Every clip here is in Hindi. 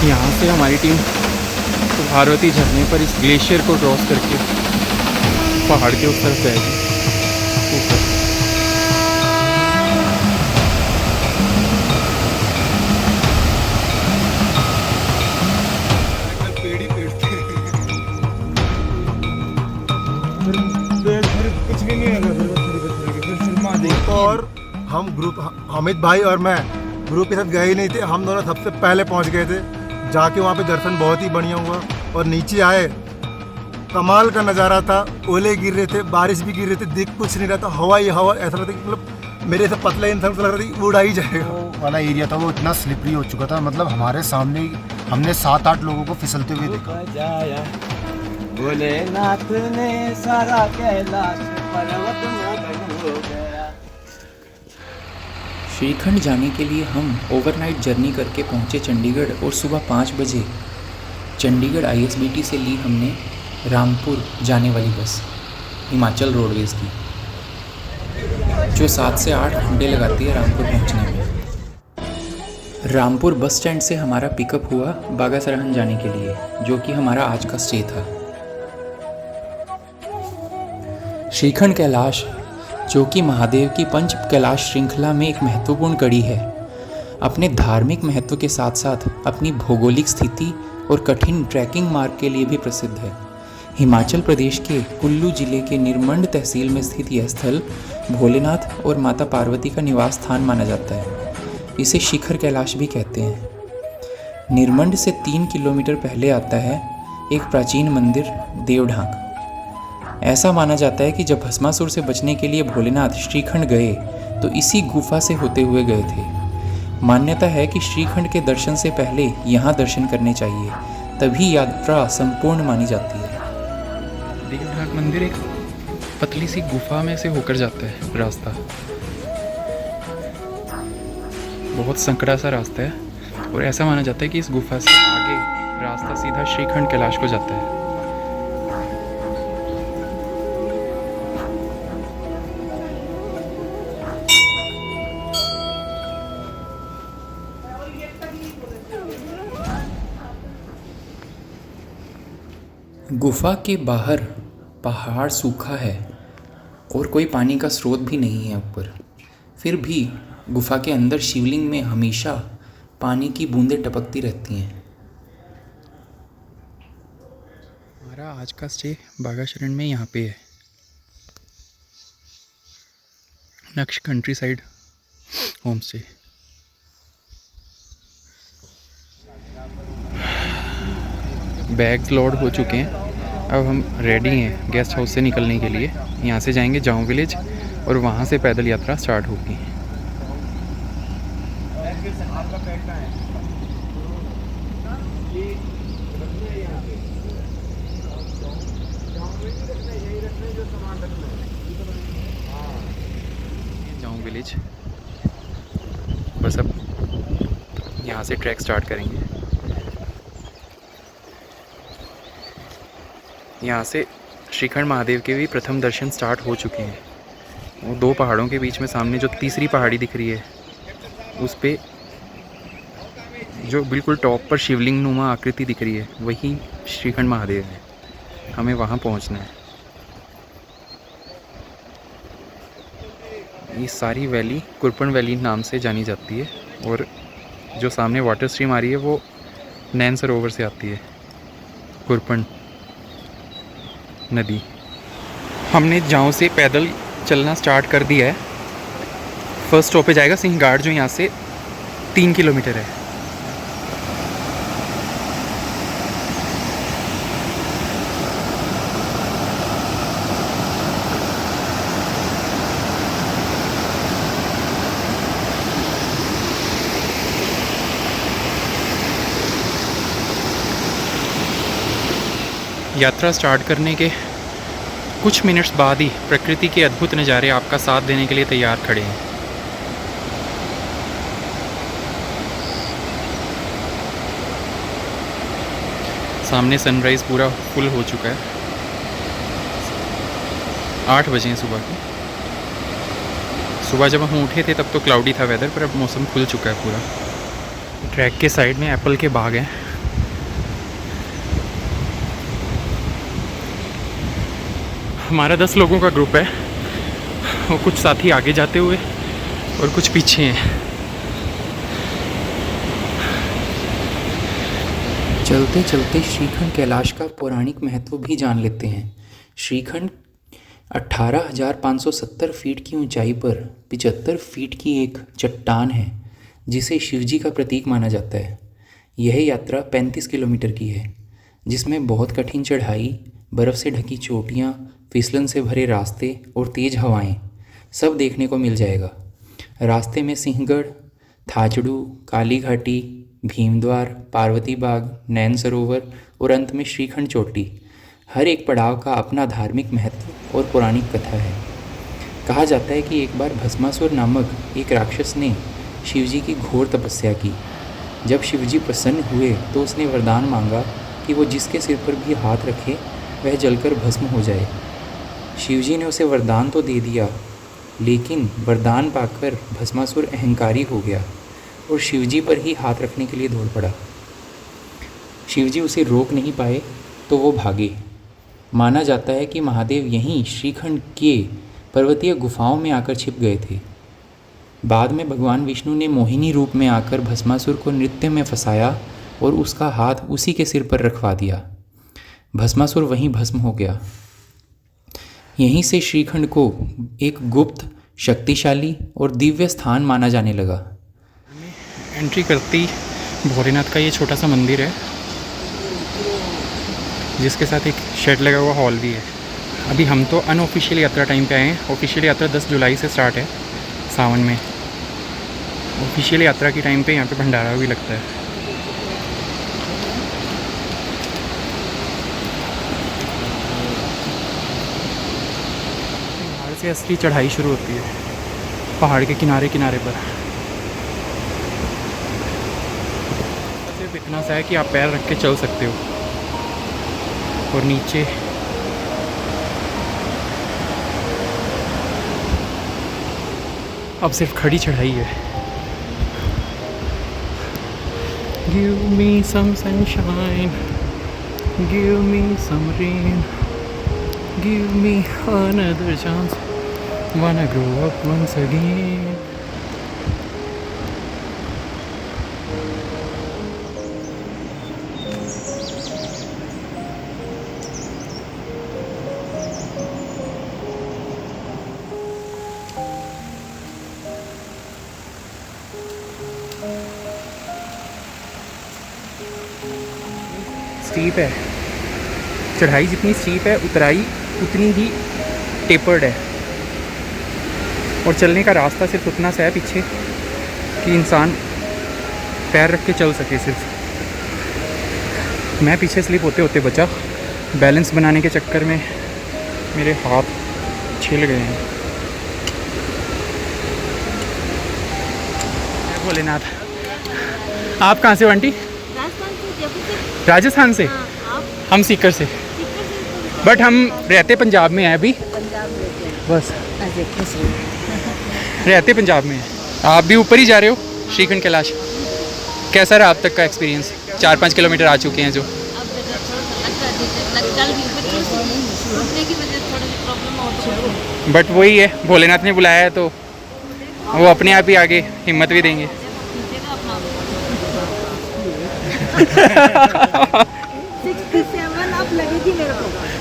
यहाँ से हमारी टीम तो पार्वती झरने पर इस ग्लेशियर को क्रॉस करके पहाड़ के उस तरफ जाएगी ऊपर। कुछ भी नहीं होगा। और हम ग्रुप, अमित भाई और मैं ग्रुप के साथ गए ही नहीं थे, हम दोनों सबसे पहले पहुंच गए थे। जाके वहाँ पे दर्शन बहुत ही बढ़िया हुआ और नीचे आए, कमाल का नज़ारा था। ओले गिर रहे थे, बारिश भी गिर रहे थे, दिख कुछ नहीं रहा था, हवा ही हवा। ऐसा लगता कि मतलब मेरे से पतले इंसान को लग रहा था कि उड़ा ही जाएगा। वो वाला एरिया था वो इतना स्लिपरी हो चुका था, मतलब हमारे सामने हमने 7-8 लोगों को फिसलते हुए देखा। भोलेनाथ ने सारा कैलाश पर्वत मगन हो गया। श्रीखंड जाने के लिए हम ओवरनाइट जर्नी करके पहुंचे चंडीगढ़ और सुबह 5 बजे चंडीगढ़ ISBT से ली हमने रामपुर जाने वाली बस, हिमाचल रोडवेज़ की, जो 7 से 8 घंटे लगाती है रामपुर पहुंचने में। रामपुर बस स्टैंड से हमारा पिकअप हुआ बागा सरहन जाने के लिए, जो कि हमारा आज का स्टे था। श्रीखंड कैलाश, जो कि महादेव की पंच कैलाश श्रृंखला में एक महत्वपूर्ण कड़ी है, अपने धार्मिक महत्व के साथ साथ अपनी भौगोलिक स्थिति और कठिन ट्रैकिंग मार्ग के लिए भी प्रसिद्ध है। हिमाचल प्रदेश के कुल्लू जिले के निरमंड तहसील में स्थित यह स्थल भोलेनाथ और माता पार्वती का निवास स्थान माना जाता है। इसे शिखर कैलाश भी कहते हैं। निरमंड से 3 किलोमीटर पहले आता है एक प्राचीन मंदिर देवढांग। ऐसा माना जाता है कि जब भस्मासुर से बचने के लिए भोलेनाथ श्रीखंड गए तो इसी गुफा से होते हुए गए थे। मान्यता है कि श्रीखंड के दर्शन से पहले यहाँ दर्शन करने चाहिए, तभी यात्रा संपूर्ण मानी जाती है। देवढांग मंदिर एक पतली सी गुफा में से होकर जाता है रास्ता, बहुत संकरा सा रास्ता है और ऐसा माना जाता है कि इस गुफा से आगे रास्ता सीधा श्रीखंड कैलाश को जाता है। गुफा के बाहर पहाड़ सूखा है और कोई पानी का स्रोत भी नहीं है ऊपर, फिर भी गुफा के अंदर शिवलिंग में हमेशा पानी की बूंदें टपकती रहती हैं। हमारा आज का स्टे बागा शरण में यहाँ पे है, नक्श country side home stay. Bags load हो चुके हैं, अब हम रेडी हैं गेस्ट हाउस से निकलने के लिए। यहाँ से जाएंगे जाऊँ विलेज और वहाँ से पैदल यात्रा स्टार्ट होगी। जाऊँ विलेज, बस अब यहाँ से ट्रैक स्टार्ट करेंगे। यहाँ से श्रीखंड महादेव के भी प्रथम दर्शन स्टार्ट हो चुके हैं। वो 2 पहाड़ों के बीच में सामने जो तीसरी पहाड़ी दिख रही है, उस पे जो बिल्कुल टॉप पर शिवलिंग नुमा आकृति दिख रही है, वही श्रीखंड महादेव है। हमें वहाँ पहुँचना है। ये सारी वैली कुरपन वैली नाम से जानी जाती है और जो सामने वाटर स्ट्रीम आ रही है वो नैन सरोवर से आती है, कुरपन नदी। हमने जाऊँ से पैदल चलना स्टार्ट कर दिया है। फर्स्ट स्टॉपेज आएगा सिंहगाड़, जो यहाँ से 3 किलोमीटर है। यात्रा स्टार्ट करने के कुछ मिनट्स बाद ही प्रकृति के अद्भुत नज़ारे आपका साथ देने के लिए तैयार खड़े हैं। सामने सनराइज़ पूरा फुल हो चुका है। 8 बजे हैं सुबह के। सुबह जब हम उठे थे तब तो क्लाउडी था वेदर, पर अब मौसम खुल चुका है पूरा। ट्रैक के साइड में एप्पल के बाग हैं हमारा 10 लोगों का ग्रुप है, वो कुछ साथी आगे जाते हुए और कुछ पीछे हैं। चलते चलते श्रीखंड कैलाश का पौराणिक महत्व भी जान लेते हैं। श्रीखंड 18,570 फीट की ऊंचाई पर 75 फीट की एक चट्टान है जिसे शिवजी का प्रतीक माना जाता है। यह यात्रा 35 किलोमीटर की है जिसमें बहुत कठिन चढ़ाई, बर्फ़ से ढकी चोटियाँ, फिसलन से भरे रास्ते और तेज़ हवाएं सब देखने को मिल जाएगा। रास्ते में सिंहगढ़, थाचड़ू, काली घाटी, भीमद्वार, पार्वती बाग, नैन सरोवर और अंत में श्रीखंड चोटी। हर एक पड़ाव का अपना धार्मिक महत्व और पौराणिक कथा है। कहा जाता है कि एक बार भस्मासुर नामक एक राक्षस ने शिवजी की घोर तपस्या की। जब शिवजी प्रसन्न हुए तो उसने वरदान मांगा कि वो जिसके सिर पर भी हाथ रखे वह जलकर भस्म हो जाए। शिवजी ने उसे वरदान तो दे दिया, लेकिन वरदान पाकर भस्मासुर अहंकारी हो गया और शिवजी पर ही हाथ रखने के लिए दौड़ पड़ा। शिवजी उसे रोक नहीं पाए तो वो भागे। माना जाता है कि महादेव यहीं श्रीखंड के पर्वतीय गुफाओं में आकर छिप गए थे। बाद में भगवान विष्णु ने मोहिनी रूप में आकर भस्मासुर को नृत्य में फंसाया और उसका हाथ उसी के सिर पर रखवा दिया। भस्मासुर वहीं भस्म हो गया। यहीं से श्रीखंड को एक गुप्त, शक्तिशाली और दिव्य स्थान माना जाने लगा। एंट्री करती भोलेनाथ का ये छोटा सा मंदिर है जिसके साथ एक शेड लगा हुआ हॉल भी है। अभी हम तो अनऑफिशियल यात्रा टाइम पे आए हैं। ऑफिशियल यात्रा 10 जुलाई से स्टार्ट है सावन में। ऑफिशियल यात्रा की टाइम पे यहाँ पे भंडारा भी लगता है। पहाड़ से असली चढ़ाई शुरू होती है, पहाड़ के किनारे किनारे पर। सिर्फ इतना सा है कि आप पैर रख के चल सकते हो और नीचे अब सिर्फ खड़ी चढ़ाई है। Give me some sunshine, give me some rain, give me another chance, wanna grow up once again. Steep है चढ़ाई, जितनी स्टीप है उतराई उतनी ही टेपर्ड है, और चलने का रास्ता सिर्फ उतना सा है पीछे कि इंसान पैर रख के चल सके सिर्फ। मैं पीछे स्लिप होते होते बचा। बैलेंस बनाने के चक्कर में मेरे हाथ छिल गए हैं। भोलेनाथ। आप कहाँ से हो आंटी? राजस्थान से। हम सीकर से, बट हम रहते पंजाब में हैं अभी। बस रहते पंजाब में हैं। आप भी ऊपर ही जा रहे हो श्रीखंड कैलाश। कैसा रहा अब तक का एक्सपीरियंस? 4-5 किलोमीटर आ चुके हैं जो। बट वही है, भोलेनाथ ने बुलाया है तो वो अपने आप ही आगे हिम्मत भी देंगे।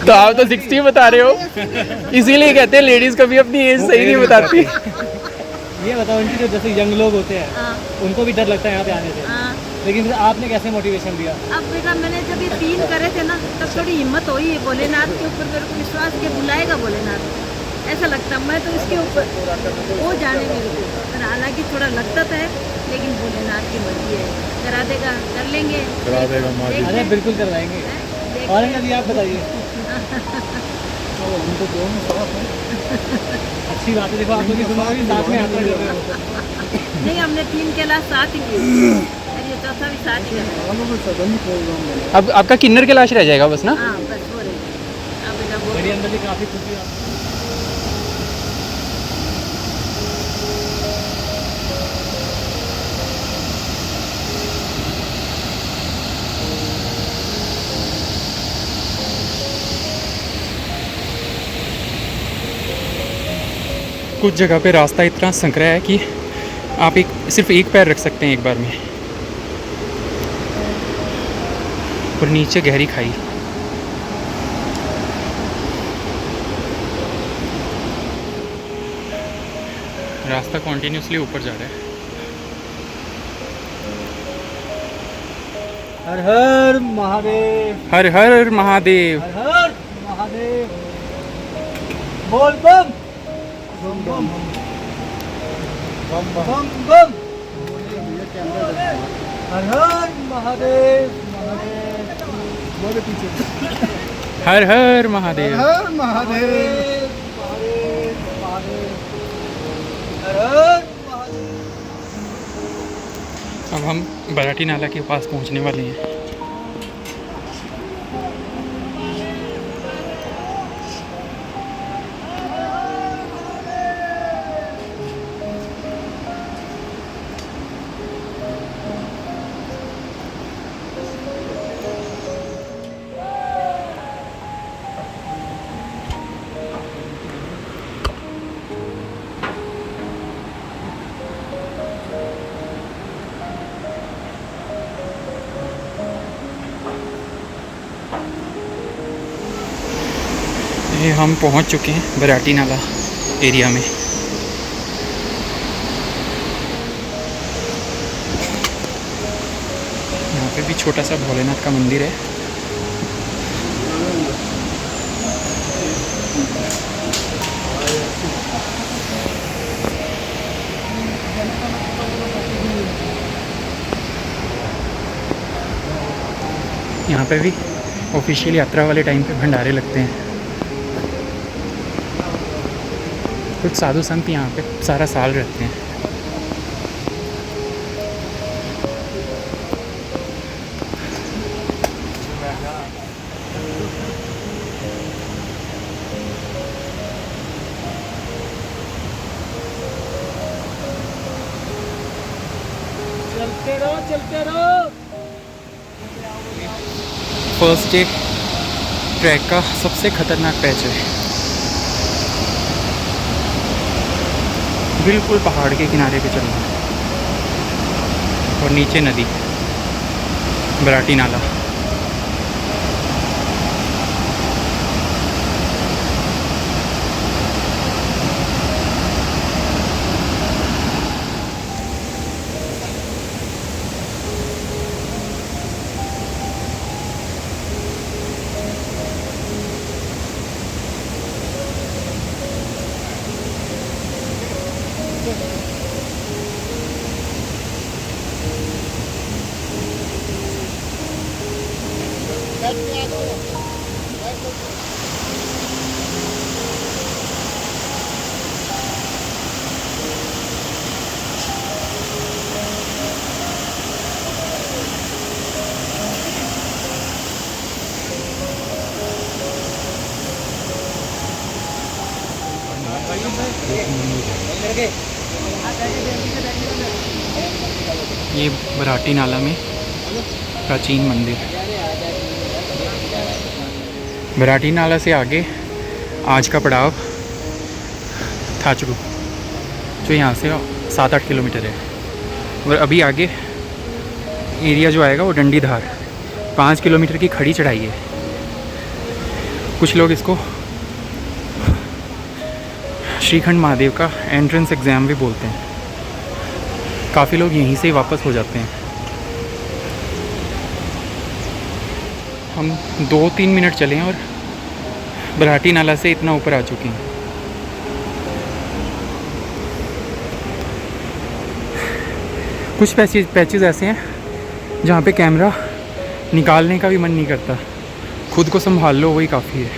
तो आप तो 60 बता रहे हो, इसीलिए कहते हैं लेडीज कभी अपनी एज सही नहीं बताती। ये बताओ इनकी, जो जैसे यंग लोग होते हैं उनको भी डर लगता है यहाँ पे आने से, लेकिन फिर आपने कैसे मोटिवेशन दिया? अब बेटा मैंने जब ये 3 करे थे ना तब थोड़ी हिम्मत हुई है। भोलेनाथ के ऊपर मेरे को विश्वास के बुलाएगा भोलेनाथ, ऐसा लगता। मैं तो इसके ऊपर वो जाने मेरे को, हालांकि थोड़ा लगता था है, लेकिन भोलेनाथ की मर्जी है, करा देगा, कर लेंगे, करा देगा। अरे बिल्कुल करवाएंगे। और अभी आप बताइए। अच्छी बात है। देखो आप लोग साथ में यात्रा कर रहे हो। नहीं, हमने 3 कैलाश साथ ही किए, ये चौथा भी साथ ही है। अब आपका किन्नर कैलाश रह जाएगा बस ना? हाँ बस हो रही। मेरी अंदर भी काफ़ी खुशी है। कुछ जगह पे रास्ता इतना संकरा है कि आप सिर्फ एक पैर रख सकते हैं एक बार में, और नीचे गहरी खाई। रास्ता कॉन्टिन्यूसली ऊपर जा रहा है। हर हर महादेव, हर हर महादेव। हर हर महादेव, बोल बम बम बम बम बम, हर हर महादेव, महादेव बोले पीछे, हर हर महादेव। हर महादेव, महादेव महादेव, हर हर महादेव। अब हम बराटी नाला के पास पहुंचने वाले हैं। ये हम पहुंच चुके हैं बराटी नाला एरिया में। यहाँ पे भी छोटा सा भोलेनाथ का मंदिर है। यहाँ पे भी ऑफिशियल यात्रा वाले टाइम पे भंडारे लगते हैं। कुछ साधु संत यहाँ पे सारा साल रहते हैं। चलते रहो, चलते रहो। फर्स्ट डे ट्रैक का सबसे खतरनाक पैच है। बिल्कुल पहाड़ के किनारे पे चलना है और नीचे नदी, बराटी नाला। ये बराटी नाला में प्राचीन मंदिर। बराटी नाला से आगे आज का पड़ाव थाचड़ू, जो यहाँ से 7-8 किलोमीटर है। और अभी आगे एरिया जो आएगा वो डंडीधार, 5 किलोमीटर की खड़ी चढ़ाई है। कुछ लोग इसको श्रीखंड महादेव का एंट्रेंस एग्ज़ाम भी बोलते हैं। काफ़ी लोग यहीं से ही वापस हो जाते हैं। हम 2-3 मिनट चले हैं और बराटी नाला से इतना ऊपर आ चुके हैं। कुछ पैचेस ऐसे हैं जहाँ पे कैमरा निकालने का भी मन नहीं करता, खुद को संभाल लो वही काफ़ी है।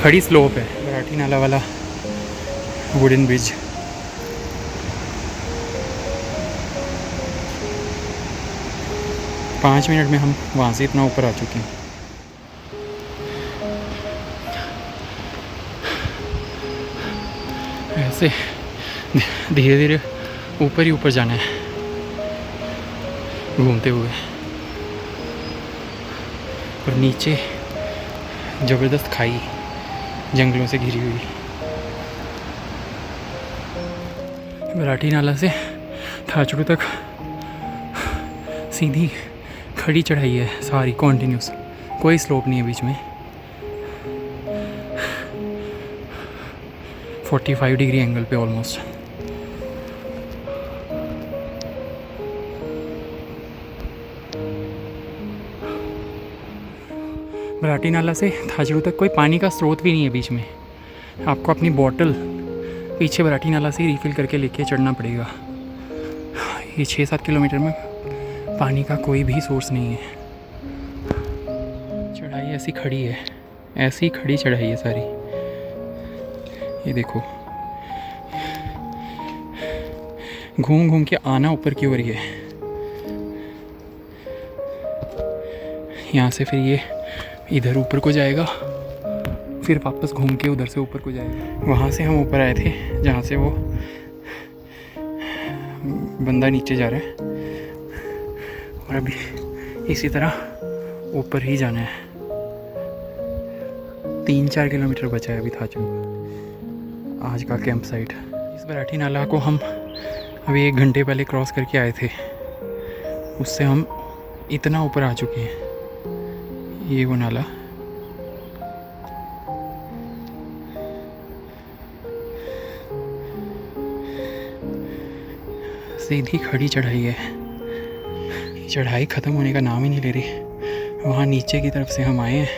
खड़ी स्लोप है बराटी नाला वाला वुडन ब्रिज। पाँच मिनट में हम वहाँ से इतना ऊपर आ चुके हैं। ऐसे धीरे धीरे ऊपर ही ऊपर जाना है घूमते हुए। और नीचे ज़बरदस्त खाई जंगलों से घिरी हुई। बराठी नाला से थाचड़ू तक सीधी खड़ी चढ़ाई है सारी कॉन्टिन्यूस, कोई स्लोप नहीं है बीच में। 45 डिग्री एंगल पे ऑलमोस्ट। बराठी नाला से थाचड़ू तक कोई पानी का स्रोत भी नहीं है बीच में। आपको अपनी बोतल पीछे बराठी नाला से रिफ़िल करके लेके चढ़ना पड़ेगा। ये 6-7 किलोमीटर में पानी का कोई भी सोर्स नहीं है। चढ़ाई ऐसी खड़ी है, ऐसी खड़ी चढ़ाई है सारी। ये देखो, घूम घूम के आना ऊपर की ओर ही है। यहाँ से फिर ये इधर ऊपर को जाएगा, फिर वापस घूम के उधर से ऊपर को जाएगा। वहाँ से हम ऊपर आए थे जहाँ से वो बंदा नीचे जा रहा है, और अभी इसी तरह ऊपर ही जाना है। 3-4 किलोमीटर बचा है अभी थाचड़ू आज का कैंप साइट। इस बराठी नाला को हम अभी 1 घंटे पहले क्रॉस करके आए थे, उससे हम इतना ऊपर आ चुके हैं। ये वो नाला, सीधी खड़ी चढ़ाई है। चढ़ाई ख़त्म होने का नाम ही नहीं ले रही। वहाँ नीचे की तरफ से हम आए हैं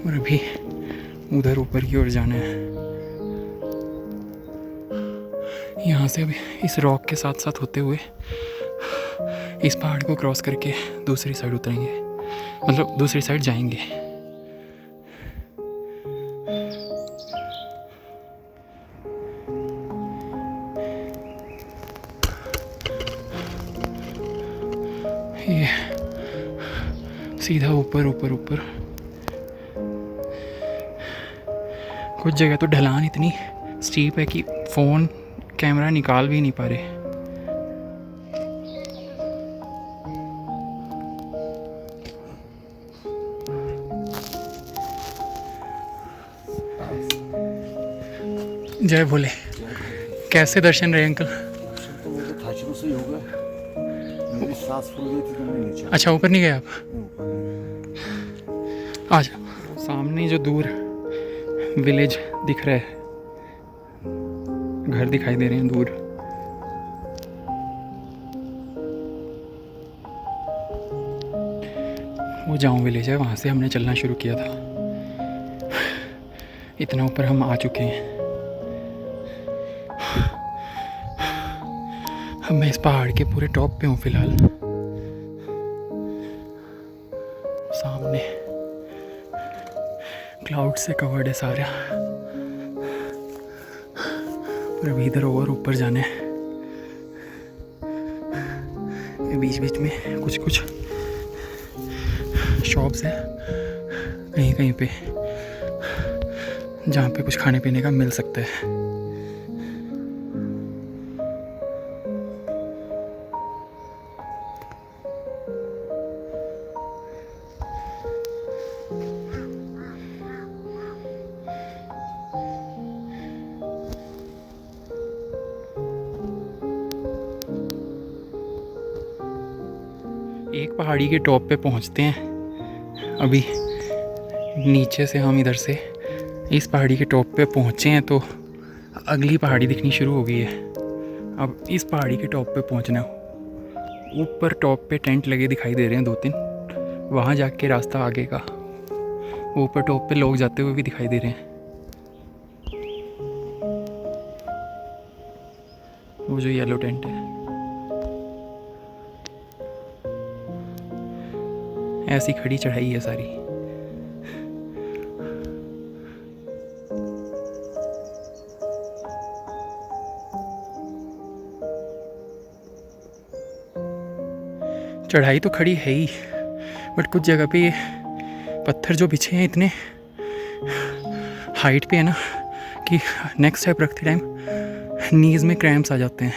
और अभी उधर ऊपर की ओर जाना है। यहाँ से अभी इस रॉक के साथ साथ होते हुए इस पहाड़ को क्रॉस करके दूसरी साइड उतरेंगे, मतलब दूसरी साइड जाएंगे। ये सीधा ऊपर ऊपर ऊपर। कुछ जगह तो ढलान इतनी स्टीप है कि फ़ोन कैमरा निकाल भी नहीं पा रहे। जय भोले। कैसे दर्शन रहे अंकल? तो मुझे थाचड़ू से ही होगा, मेरी सांस फूल गई थी तो मैं नीचे। अच्छा, ऊपर नहीं गए आप? आ जाओ। सामने जो दूर विलेज दिख रहा है, घर दिखाई दे रहे हैं दूर। वो जाऊं विलेज है, वहाँ से हमने चलना शुरू किया था। इतना ऊपर हम आ चुके हैं। अब मैं इस पहाड़ के पूरे टॉप पे हूँ फिलहाल। सामने क्लाउड से कवर्ड है सारा, और अभी इधर और ऊपर जाना है। बीच बीच में कुछ कुछ शॉप्स है कहीं कहीं पे, जहाँ पे कुछ खाने पीने का मिल सकता है। एक पहाड़ी के टॉप पे पहुंचते हैं। अभी नीचे से हम इधर से इस पहाड़ी के टॉप पे पहुंचे हैं तो अगली पहाड़ी दिखनी शुरू हो गई है। अब इस पहाड़ी के टॉप पे पहुंचना है। ऊपर टॉप पे टेंट लगे दिखाई दे रहे हैं 2-3, वहाँ जाके रास्ता आगे का। ऊपर टॉप पे लोग जाते हुए भी दिखाई दे रहे हैं। वो जो येलो टेंट है, ऐसी खड़ी चढ़ाई है सारी। चढ़ाई तो खड़ी है ही, बट कुछ जगह पे ये पत्थर जो बिछे हैं इतने हाइट पे है ना कि नेक्स्ट स्टेप रखते टाइम नीज में क्रैम्प्स आ जाते हैं।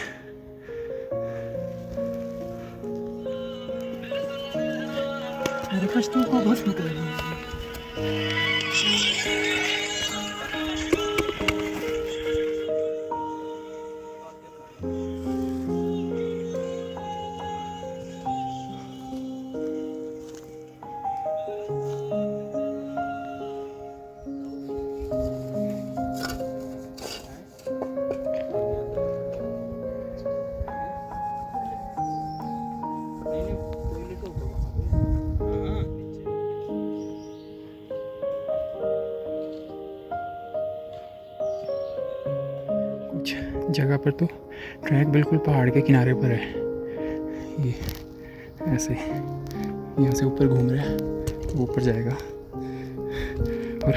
जगह पर तो ट्रैक बिल्कुल पहाड़ के किनारे पर है। ये ऐसे यहाँ से ऊपर घूम रहा है तो ऊपर जाएगा, और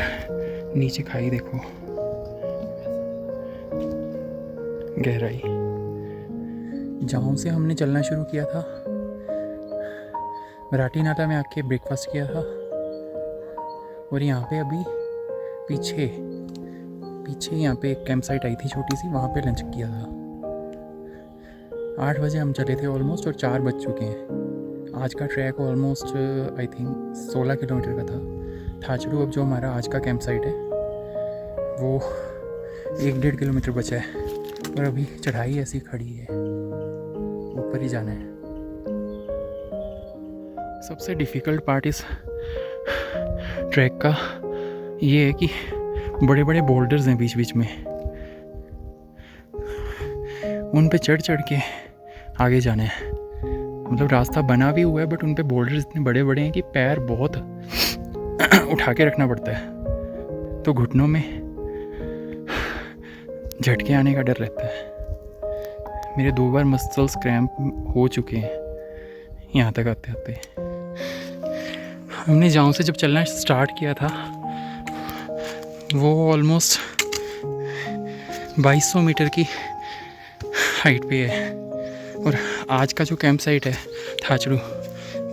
नीचे खाई देखो, गहराई। जहाँ से हमने चलना शुरू किया था, मराठी नाटा में आके ब्रेकफास्ट किया था, और यहाँ पे अभी पीछे यहाँ पे एक कैंप साइट आई थी छोटी सी, वहाँ पे लंच किया था। 8 बजे हम चले थे ऑलमोस्ट, और 4 बज चुके हैं। आज का track almost I think 16 kilometre का था। थाचड़ू अब जो हमारा आज का कैंप साइट है वो 1-1.5 किलोमीटर बचा है, और अभी चढ़ाई ऐसी खड़ी है, ऊपर ही जाना है। सबसे डिफ़िकल्ट पार्ट इस ट्रैक का ये है कि बड़े बड़े बोल्डर्स हैं बीच बीच में, उन पे चढ़ के आगे जाना है। मतलब रास्ता बना भी हुआ है, बट उन पे बोल्डर्स इतने बड़े बड़े हैं कि पैर बहुत उठा के रखना पड़ता है, तो घुटनों में झटके आने का डर रहता है। मेरे 2 बार मसल्स क्रैम्प हो चुके हैं यहाँ तक आते आते। हमने जाऊँ से जब चलना स्टार्ट किया था वो ऑलमोस्ट 2200 मीटर की हाइट पे है, और आज का जो कैंप साइट है थाचड़ू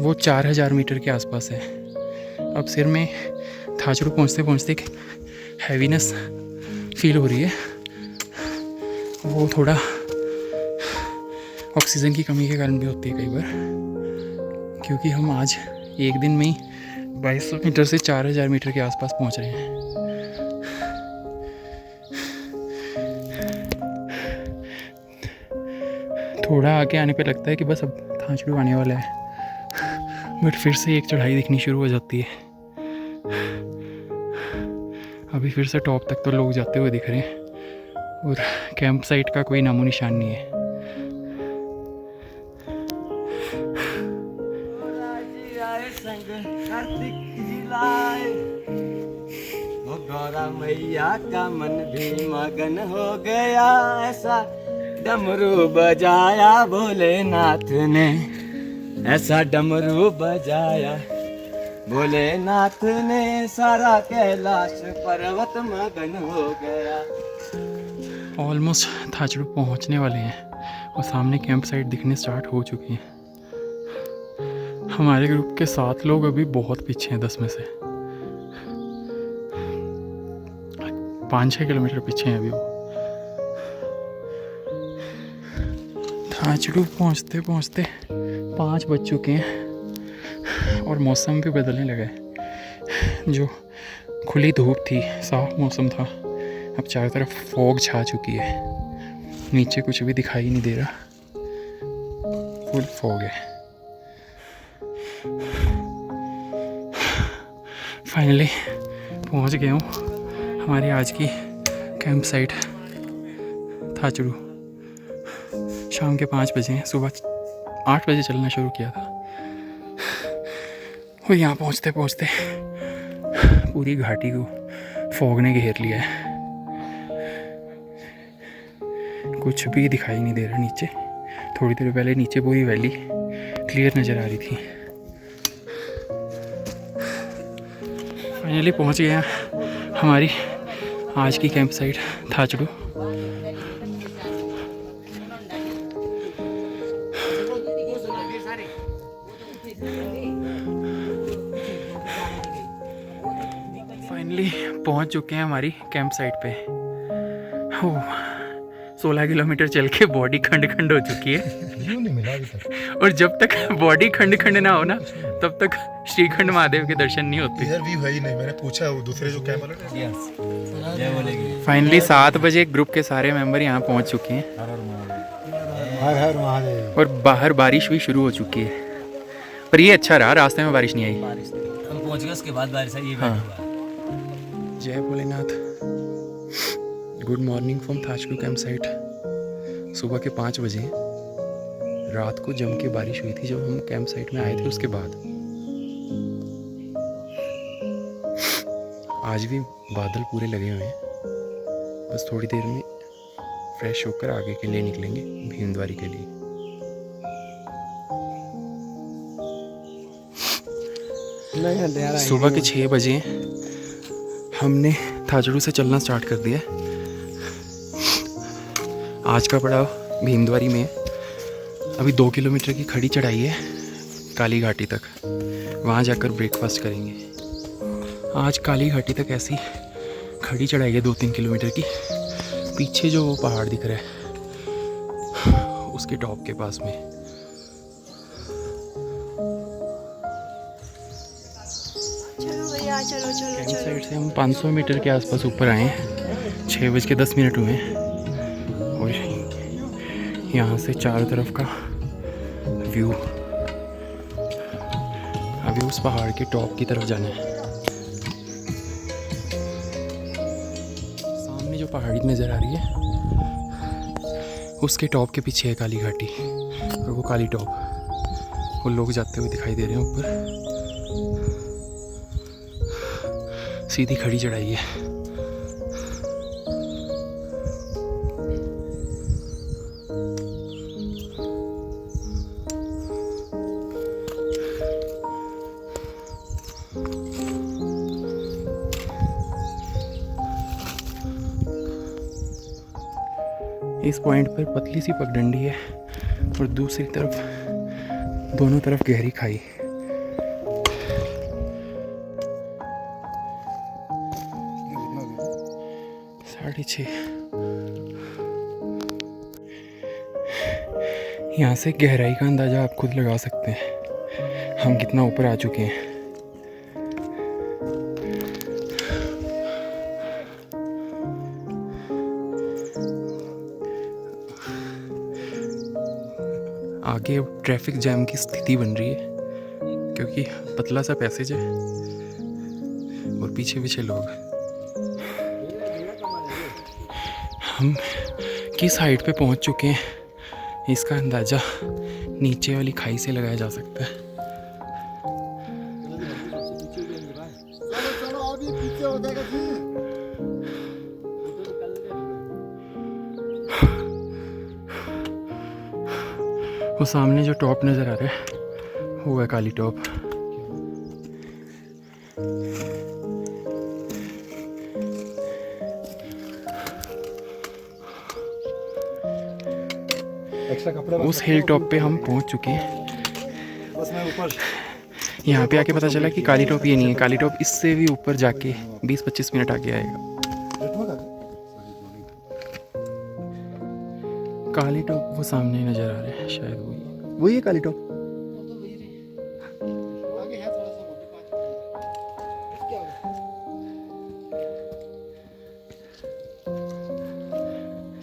वो 4000 मीटर के आसपास है। अब सिर में थाचड़ू पहुँचते पहुँचते एक हैवीनेस फील हो रही है, वो थोड़ा ऑक्सीजन की कमी के कारण भी होती है कई बार, क्योंकि हम आज एक दिन में ही 2200 मीटर से 4000 मीटर के आसपास पहुँच रहे हैं। थोड़ा आगे आने पे लगता है कि बस अब थाचड़ू आने वाला है, बट फिर से एक चढ़ाई दिखनी शुरू हो जाती है। अभी फिर से टॉप तक तो लोग जाते हुए दिख रहे हैं, और कैंप साइट का कोई नामो निशान नहीं है। गौरा मैया का मन भी मगन हो गया, ऐसा डमरू बजाया भोलेनाथ ने, ऐसा डमरू बजाया भोलेनाथ ने, सारा कैलाश पर्वत मगन हो गया। ऑलमोस्ट थाचड़ू पहुंचने वाले हैं, और सामने कैंप साइट दिखने स्टार्ट हो चुकी है। हमारे ग्रुप के 7 लोग अभी बहुत पीछे हैं, 10 में से 5-6 किलोमीटर पीछे हैं अभी वो। थाचड़ू पहुँचते पहुँचते 5 बज चुके हैं, और मौसम भी बदलने लगा है। जो खुली धूप थी, साफ मौसम था, अब चारों तरफ फॉग छा चुकी है, नीचे कुछ भी दिखाई नहीं दे रहा, फुल फॉग है। फाइनली पहुंच गया हूँ हमारी आज की कैंप साइट थाचड़ू। शाम के 5 बजे हैं, सुबह 8 बजे चलना शुरू किया था, और यहाँ पहुँचते पहुँचते पूरी घाटी को फॉग ने घेर लिया है, कुछ भी दिखाई नहीं दे रहा नीचे। थोड़ी देर पहले नीचे पूरी वैली क्लियर नज़र आ रही थी। फाइनली पहुँच गया हमारी आज की कैंप साइट थाचड़ू। फाइनली पहुंच चुके हैं हमारी कैंप साइट पे। हो 16 किलोमीटर चल के बॉडी खंड खंड हो चुकी है, व्यू नहीं मिला अभी तक। और जब तक बॉडी खंड खंड ना हो ना, तब तक श्रीखंड महादेव के दर्शन नहीं होते। इधर व्यू है ही नहीं, मैंने पूछा वो दूसरे जो कैंप वाले ने। फाइनली 7 बजे ग्रुप के सारे मेंबर यहाँ पहुँच चुके हैं, हर हर महादेव। और बाहर बारिश भी शुरू हो चुकी है। पर ये अच्छा रहा, रास्ते में बारिश नहीं आई। हम पहुंच गए, उसके बाद बारिश आई। हाँ। जय Bholenath. Good morning from Thachdu camp site. सुबह के 5 बजे, रात को जम के बारिश हुई थी जब हम कैंप साइट में आए थे। उसके बाद आज भी बादल पूरे लगे हुए हैं, बस थोड़ी देर में फ्रेश होकर आगे के लिए निकलेंगे भीमद्वारी के लिए। सुबह के 6 बजे हमने थाजड़ू से चलना स्टार्ट कर दिया। आज का पड़ाव भीमद्वारी में अभी 2 किलोमीटर की खड़ी चढ़ाई है काली घाटी तक, वहाँ जाकर ब्रेकफास्ट करेंगे। आज काली घाटी तक ऐसी खड़ी चढ़ाई है 2-3 किलोमीटर की। पीछे जो वो पहाड़ दिख रहा है उसके टॉप के पास में। कैंप साइड से हम 500 मीटर के आसपास ऊपर आए हैं। 6:10 हुए हैं और यहाँ से चारों तरफ का व्यू। अभी उस पहाड़ के टॉप की तरफ जाना है। सामने जो पहाड़ी नज़र आ रही है उसके टॉप के पीछे है काली घाटी और वो काली टॉप। वो लोग जाते हुए दिखाई दे रहे हैं ऊपर। सीधी खड़ी चढ़ाई है। इस पॉइंट पर पतली सी पगडंडी है और दूसरी तरफ दोनों तरफ गहरी खाई। साढ़े 6। यहाँ से गहराई का अंदाज़ा आप खुद लगा सकते हैं हम कितना ऊपर आ चुके हैं। आगे अब ट्रैफिक जैम की स्थिति बन रही है क्योंकि पतला सा पैसेज है और पीछे पीछे लोग। हम किस हाइट पे पहुंच चुके हैं इसका अंदाज़ा नीचे वाली खाई से लगाया जा सकता है। वो सामने जो टॉप नज़र आ रहा है वो है काली टॉप। उस हिल टॉप पे हम पहुंच चुके हैं। यहाँ पे आके पता चला कि काली टॉप ये नहीं है। काली टॉप इससे भी ऊपर जाके 20-25 मिनट आगे आएगा। काली टॉप वो सामने नज़र आ रहा है, शायद वही है काली टॉप।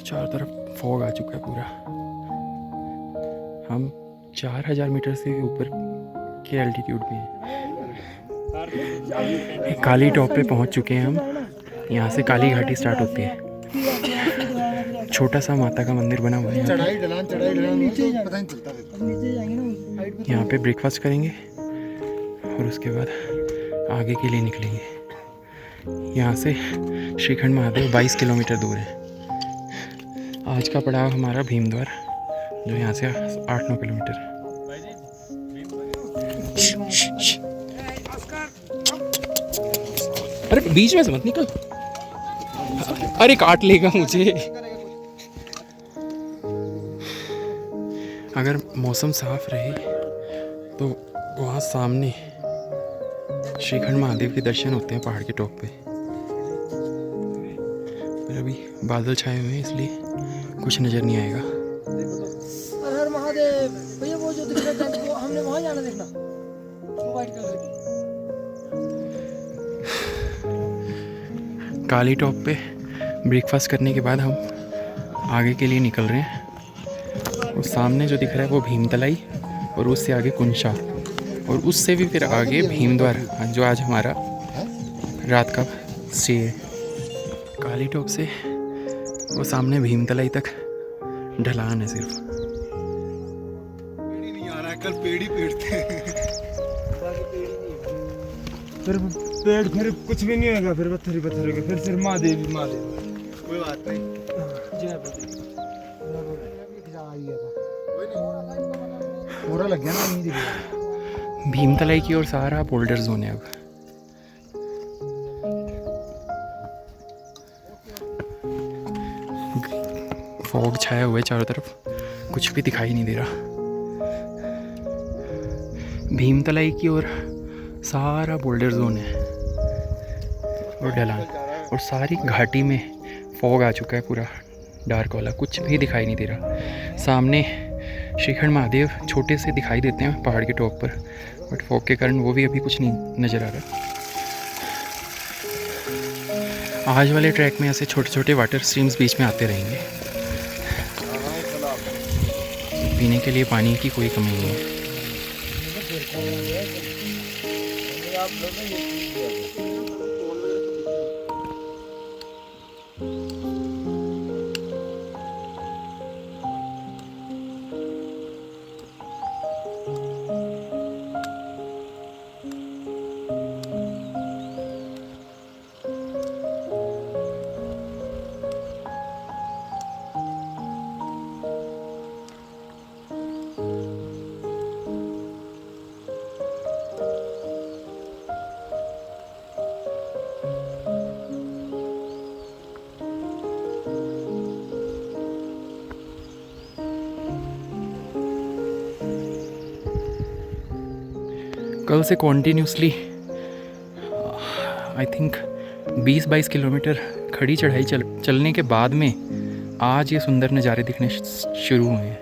चारों तरफ फॉग आ चुका है पूरा। हम 4000 मीटर से ऊपर के एल्टीट्यूड पे हैं। काली टॉप पे पहुंच चुके हैं हम। यहाँ से काली घाटी स्टार्ट होती है। छोटा सा माता का मंदिर बना हुआ है। यहाँ पे ब्रेकफास्ट करेंगे और उसके बाद आगे के लिए निकलेंगे। यहाँ से श्रीखंड महादेव 22 किलोमीटर दूर है। आज का पड़ाव हमारा भीमद्वार, जो यहाँ से 8-9 किलोमीटर है। अरे बीच में से मत निकल, अरे काट लेगा मुझे। अगर मौसम साफ रहे तो वहाँ सामने श्रीखंड महादेव के दर्शन होते हैं पहाड़ के टॉप पे। पर अभी बादल छाए हुए हैं इसलिए कुछ नज़र नहीं आएगा। हर महादेव भैया, वो जो दिख रहा है वो हमने वहाँ जाना देखना, वो वाइट कलर की। काली टॉप पे ब्रेकफास्ट करने के बाद हम आगे के लिए निकल रहे हैं। वो सामने जो दिख रहा है वो भीमतलाई और उससे आगे कुंशा और उससे भी फिर आगे भीमद्वार, जो आज हमारा रात का स्टे है। काली टॉप से वो सामने भीमतलाई तक ढलान है सिर्फ। पेड़ ही नहीं आ रहा है, कल पेड़ ही पेड़ थे। फिर कुछ भी नहीं होगा, फिर पत्थर ही पत्थर होगा, फिर सिर्फ महादेव महादेव। कोई बात नहीं। जय पूरा लग गया ना, नहीं दिख रहा। भीमतलाई की ओर सारा बोल्डर जोन है अब। फॉग छाया हुआ है चारों तरफ, कुछ भी दिखाई नहीं दे रहा। भीमतलाई की ओर सारा बोल्डर जोन है और ढलान, और सारी घाटी में फॉग आ चुका है, पूरा डार्क वाला, कुछ भी दिखाई नहीं दे रहा। सामने श्रीखंड महादेव छोटे से दिखाई देते हैं पहाड़ के टॉप पर, बट फॉग के कारण वो भी अभी कुछ नहीं नज़र आ रहा। आज वाले ट्रैक में ऐसे छोटे छोटे वाटर स्ट्रीम्स बीच में आते रहेंगे। पीने के लिए पानी की कोई कमी नहीं है। कल से कॉन्टीन्यूसली आई थिंक 20-22 किलोमीटर खड़ी चढ़ाई चलने के बाद में आज ये सुंदर नज़ारे दिखने शुरू हुए हैं।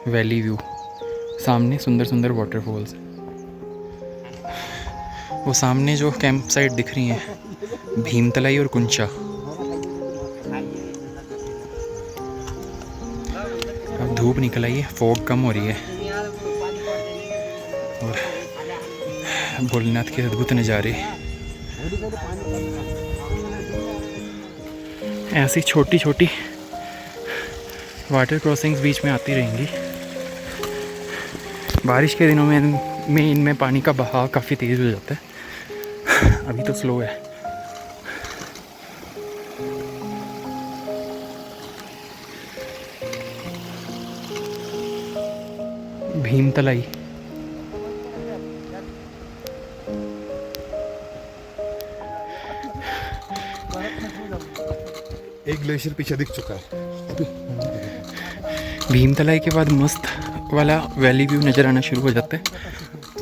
वैली व्यू, सामने सुंदर सुंदर वाटरफॉल्स, वो सामने जो कैंप साइट दिख रही हैं भीमतलाई और कुंचा। अब धूप निकल आई है, फॉग कम हो रही है और भोलेनाथ के अद्भुत नज़ारे। ऐसी छोटी छोटी वाटर क्रॉसिंग्स बीच में आती रहेंगी। बारिश के दिनों में इनमें पानी का बहाव काफ़ी तेज़ हो जाता है, अभी तो स्लो है। भीमतलाई एक ग्लेशियर पीछे दिख चुका है। भीमतलाई के बाद मस्त वाला वैली व्यू नज़र आना शुरू हो जाता है।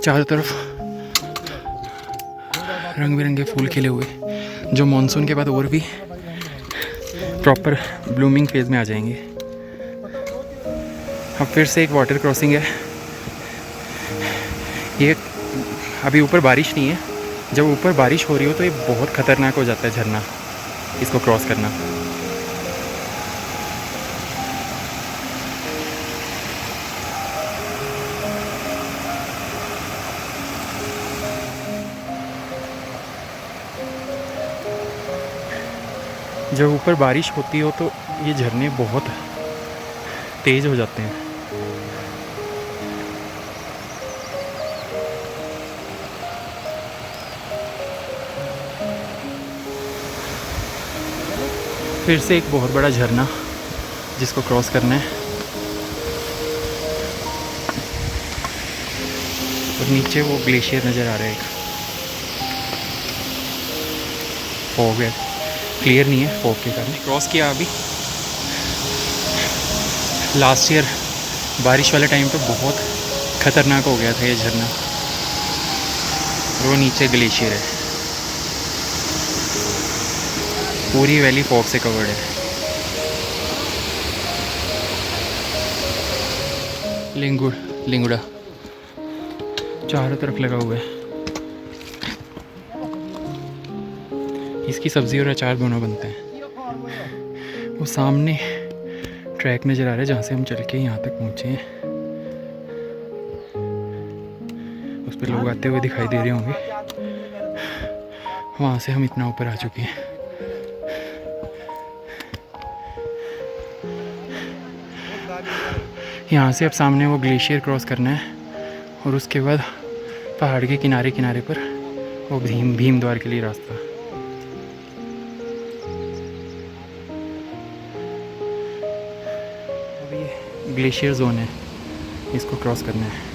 चारों तरफ रंग बिरंगे फूल खिले हुए, जो मॉनसून के बाद और भी प्रॉपर ब्लूमिंग फेज में आ जाएंगे। अब फिर से एक वाटर क्रॉसिंग है। ये अभी ऊपर बारिश नहीं है, जब ऊपर बारिश हो रही हो तो ये बहुत ख़तरनाक हो जाता है झरना, इसको क्रॉस करना। जब ऊपर बारिश होती हो तो ये झरने बहुत तेज़ हो जाते हैं। फिर से एक बहुत बड़ा झरना जिसको क्रॉस करना है, और नीचे वो ग्लेशियर नज़र आ रहा है। एक फॉग है, क्लियर नहीं है फॉग के कारण। क्रॉस किया अभी। लास्ट ईयर बारिश वाले टाइम पे बहुत ख़तरनाक हो गया था ये झरना, वो नीचे ग्लेशियर है। पूरी वैली फॉग से कवर्ड है। लिंगुड़ा चारों तरफ लगा हुआ है। इसकी सब्ज़ी और अचार दोनों बनते हैं। वो सामने ट्रैक नज़र आ रहा है जहाँ से हम चल के यहाँ तक पहुँचे हैं। उस पर लोग आते हुए दिखाई दे रहे होंगे। वहाँ से हम इतना ऊपर आ चुके हैं। यहाँ से अब सामने वो ग्लेशियर क्रॉस करना है, और उसके बाद पहाड़ के किनारे किनारे पर वो भीम द्वार के लिए रास्ता। ग्लेशियर जोन है, इसको क्रॉस करना है।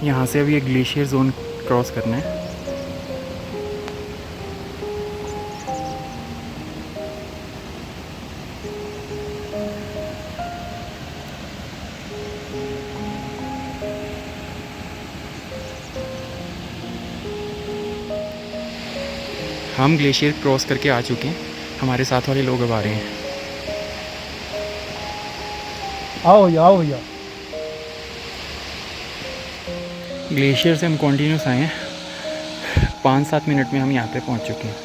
यहाँ से अब ये ग्लेशियर जोन क्रॉस करना है। हम ग्लेशियर क्रॉस करके आ चुके हैं, हमारे साथ वाले लोग अब आ रहे हैं। आओ भैया। ग्लेशियर से हम कॉन्टीन्यूस आए हैं, 5-7 मिनट में हम यहाँ पे पहुँच चुके हैं।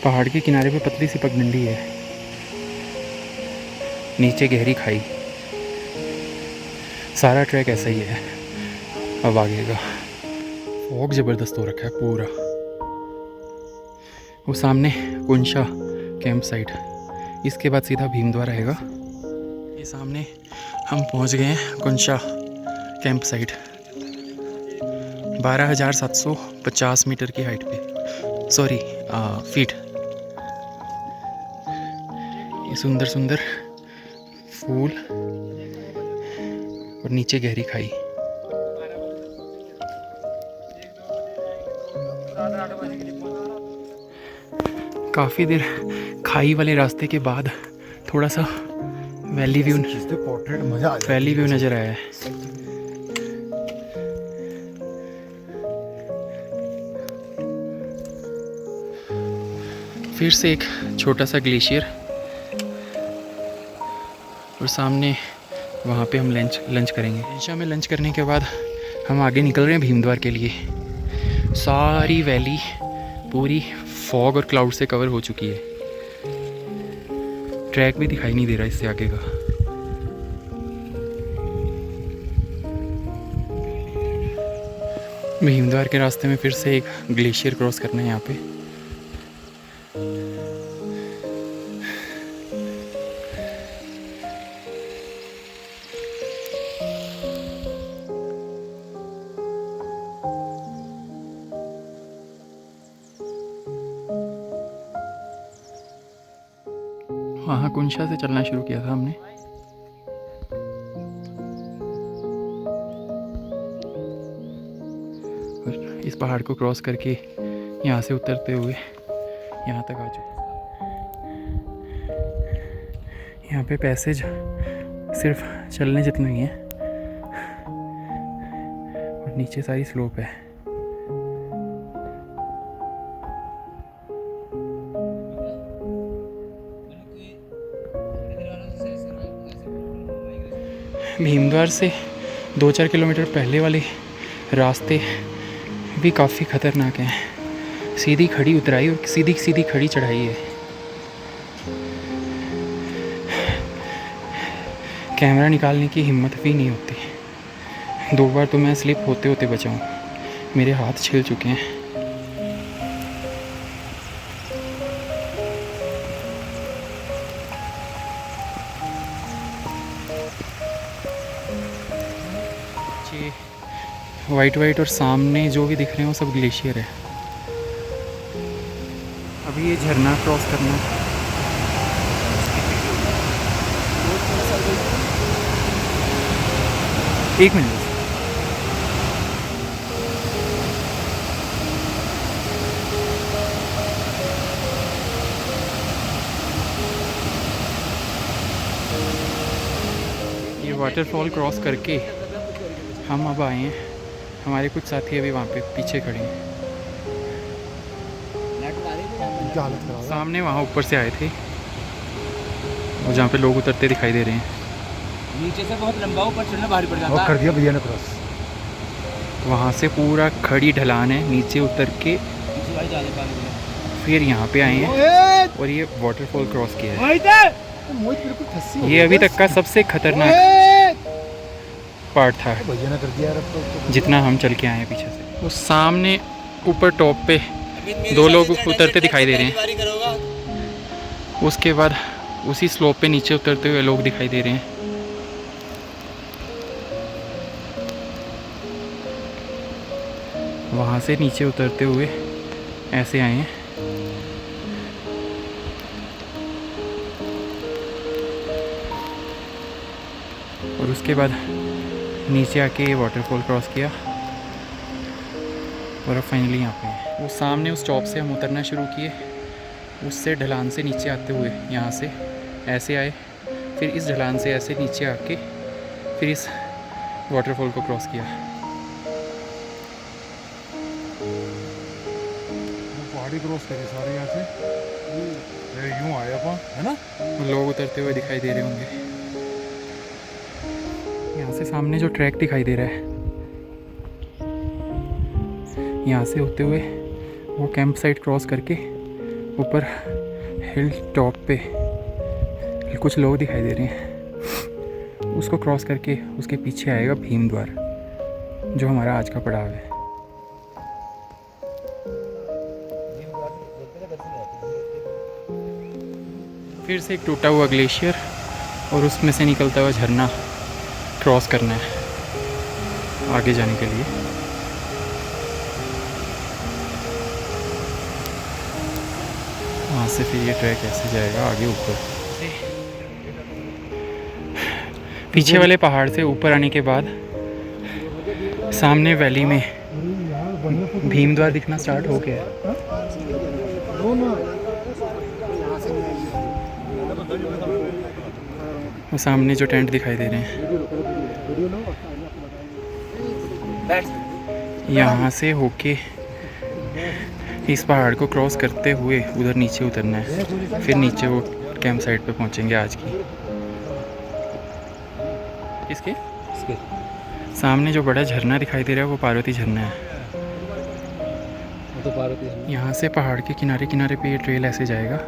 पहाड़ के किनारे पे पतली सी पगडंडी है, नीचे गहरी खाई। सारा ट्रैक ऐसा ही है। अब आगे का फॉग ज़बरदस्त हो रखा है पूरा। वो सामने कुंशा कैंप साइट, इसके बाद सीधा भीमद्वार आएगा। ये सामने हम पहुंच गए हैं कुंशा कैंप साइट, 12,750 मीटर की हाइट पे, सॉरी फीट। ये सुंदर सुंदर फूल और नीचे गहरी खाई। काफ़ी देर खाई वाले रास्ते के बाद थोड़ा सा वैली व्यू नज़र आया है। फिर से एक छोटा सा ग्लेशियर और सामने वहाँ पे हम लंच करेंगे। इंशा में लंच करने के बाद हम आगे निकल रहे हैं भीमद्वार के लिए। सारी वैली पूरी फॉग और क्लाउड से कवर हो चुकी है, ट्रैक भी दिखाई नहीं दे रहा इससे आगे का। भीमद्वार के रास्ते में फिर से एक ग्लेशियर क्रॉस करना है यहाँ पे। वहाँ कुंशा से चलना शुरू किया था हमने। और इस पहाड़ को क्रॉस करके यहाँ से उतरते हुए यहाँ तक आ चुके। यहाँ पे पैसेज सिर्फ चलने जितना ही है और नीचे सारी स्लोप है। भीमद्वार से 2-4 किलोमीटर पहले वाले रास्ते भी काफ़ी ख़तरनाक हैं। सीधी खड़ी उतराई और सीधी खड़ी चढ़ाई है। कैमरा निकालने की हिम्मत भी नहीं होती। 2 बार तो मैं स्लिप होते होते बचा हूँ, मेरे हाथ छिल चुके हैं। वाइट और सामने जो भी दिख रहे हैं वो सब ग्लेशियर है। अभी ये झरना क्रॉस करना है। एक मिनट। ये वाटरफॉल क्रॉस करके हम अब आए हैं। हमारे कुछ साथी अभी वहाँ पे पीछे खड़े हैं। सामने वहाँ ऊपर से आए थे और जहाँ पे लोग उतरते दिखाई दे रहे हैं। नीचे से बहुत लंबा ऊपर चढ़ना भारी पड़ जाता है। कर दिया भैया ने क्रॉस। वहाँ से पूरा खड़ी ढलान है, नीचे उतर के फिर यहाँ पे आए हैं और ये वाटरफॉल क्रॉस किया है। ये अभी तक का सबसे खतरनाक पार्ट था भैया ने कर दिया जितना हम चल के आए हैं पीछे से। वो सामने ऊपर टॉप पे 2 लोग उतरते दिखाई दे रहे हैं। उसके बाद उसी स्लोप पे नीचे उतरते हुए लोग दिखाई दे रहे हैं। वहाँ से नीचे उतरते हुए ऐसे आए हैं। और उसके बाद नीचे आके ये वाटरफॉल क्रॉस किया और अब फाइनली यहाँ पे हैं। वो सामने उस चौक से हम उतरना शुरू किए, उससे ढलान से नीचे आते हुए यहाँ से ऐसे आए, फिर इस ढलान से ऐसे नीचे आके फिर इस वाटरफॉल को क्रॉस किया। पहाड़ी क्रॉस करी सारे यहाँ से, यूँ आए अपन, है ना। लोग उतरते हुए दिखाई दे रहे होंगे। यहाँ से सामने जो ट्रैक दिखाई दे रहा है, यहाँ से होते हुए वो कैंप साइट क्रॉस करके ऊपर हिल टॉप पे कुछ लोग दिखाई दे रहे हैं, उसको क्रॉस करके उसके पीछे आएगा भीम द्वार, जो हमारा आज का पड़ाव है। फिर से एक टूटा हुआ ग्लेशियर और उसमें से निकलता हुआ झरना क्रॉस करना है आगे जाने के लिए। वहाँ से फिर ये ट्रैक ऐसे जाएगा आगे ऊपर। पीछे वाले पहाड़ से ऊपर आने के बाद सामने वैली में भीम द्वार दिखना स्टार्ट हो गया है। वो सामने जो टेंट दिखाई दे रहे हैं, यहाँ से होके इस पहाड़ को क्रॉस करते हुए उधर नीचे उतरना है, फिर नीचे वो कैंप साइट पे पहुँचेंगे आज की। इसके सामने जो बड़ा झरना दिखाई दे रहा है वो पार्वती झरना है। तो पार्वती यहाँ से पहाड़ के किनारे किनारे पे ये ट्रेल ऐसे जाएगा,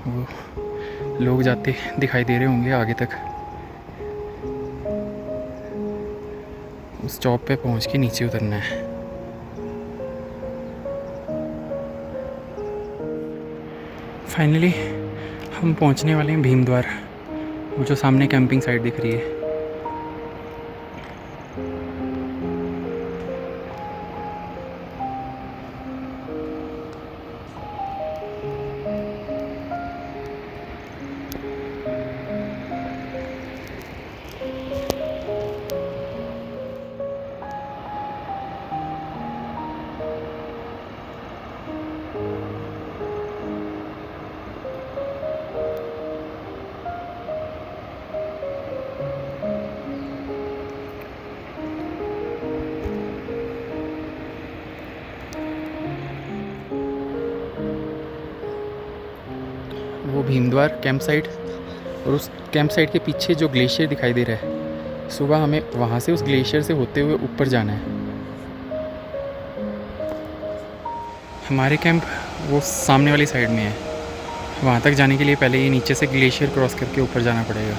वो लोग जाते दिखाई दे रहे होंगे आगे तक। उस चौक पे पहुँच के नीचे उतरना है। फाइनली हम पहुँचने वाले हैं भीम द्वार, वो जो सामने कैंपिंग साइट दिख रही है। वो भीमद्वार कैंप साइट और उस कैंप साइट के पीछे जो ग्लेशियर दिखाई दे रहा है, सुबह हमें वहाँ से उस ग्लेशियर से होते हुए ऊपर जाना है। हमारे कैंप वो सामने वाली साइड में है, वहाँ तक जाने के लिए पहले ये नीचे से ग्लेशियर क्रॉस करके ऊपर जाना पड़ेगा।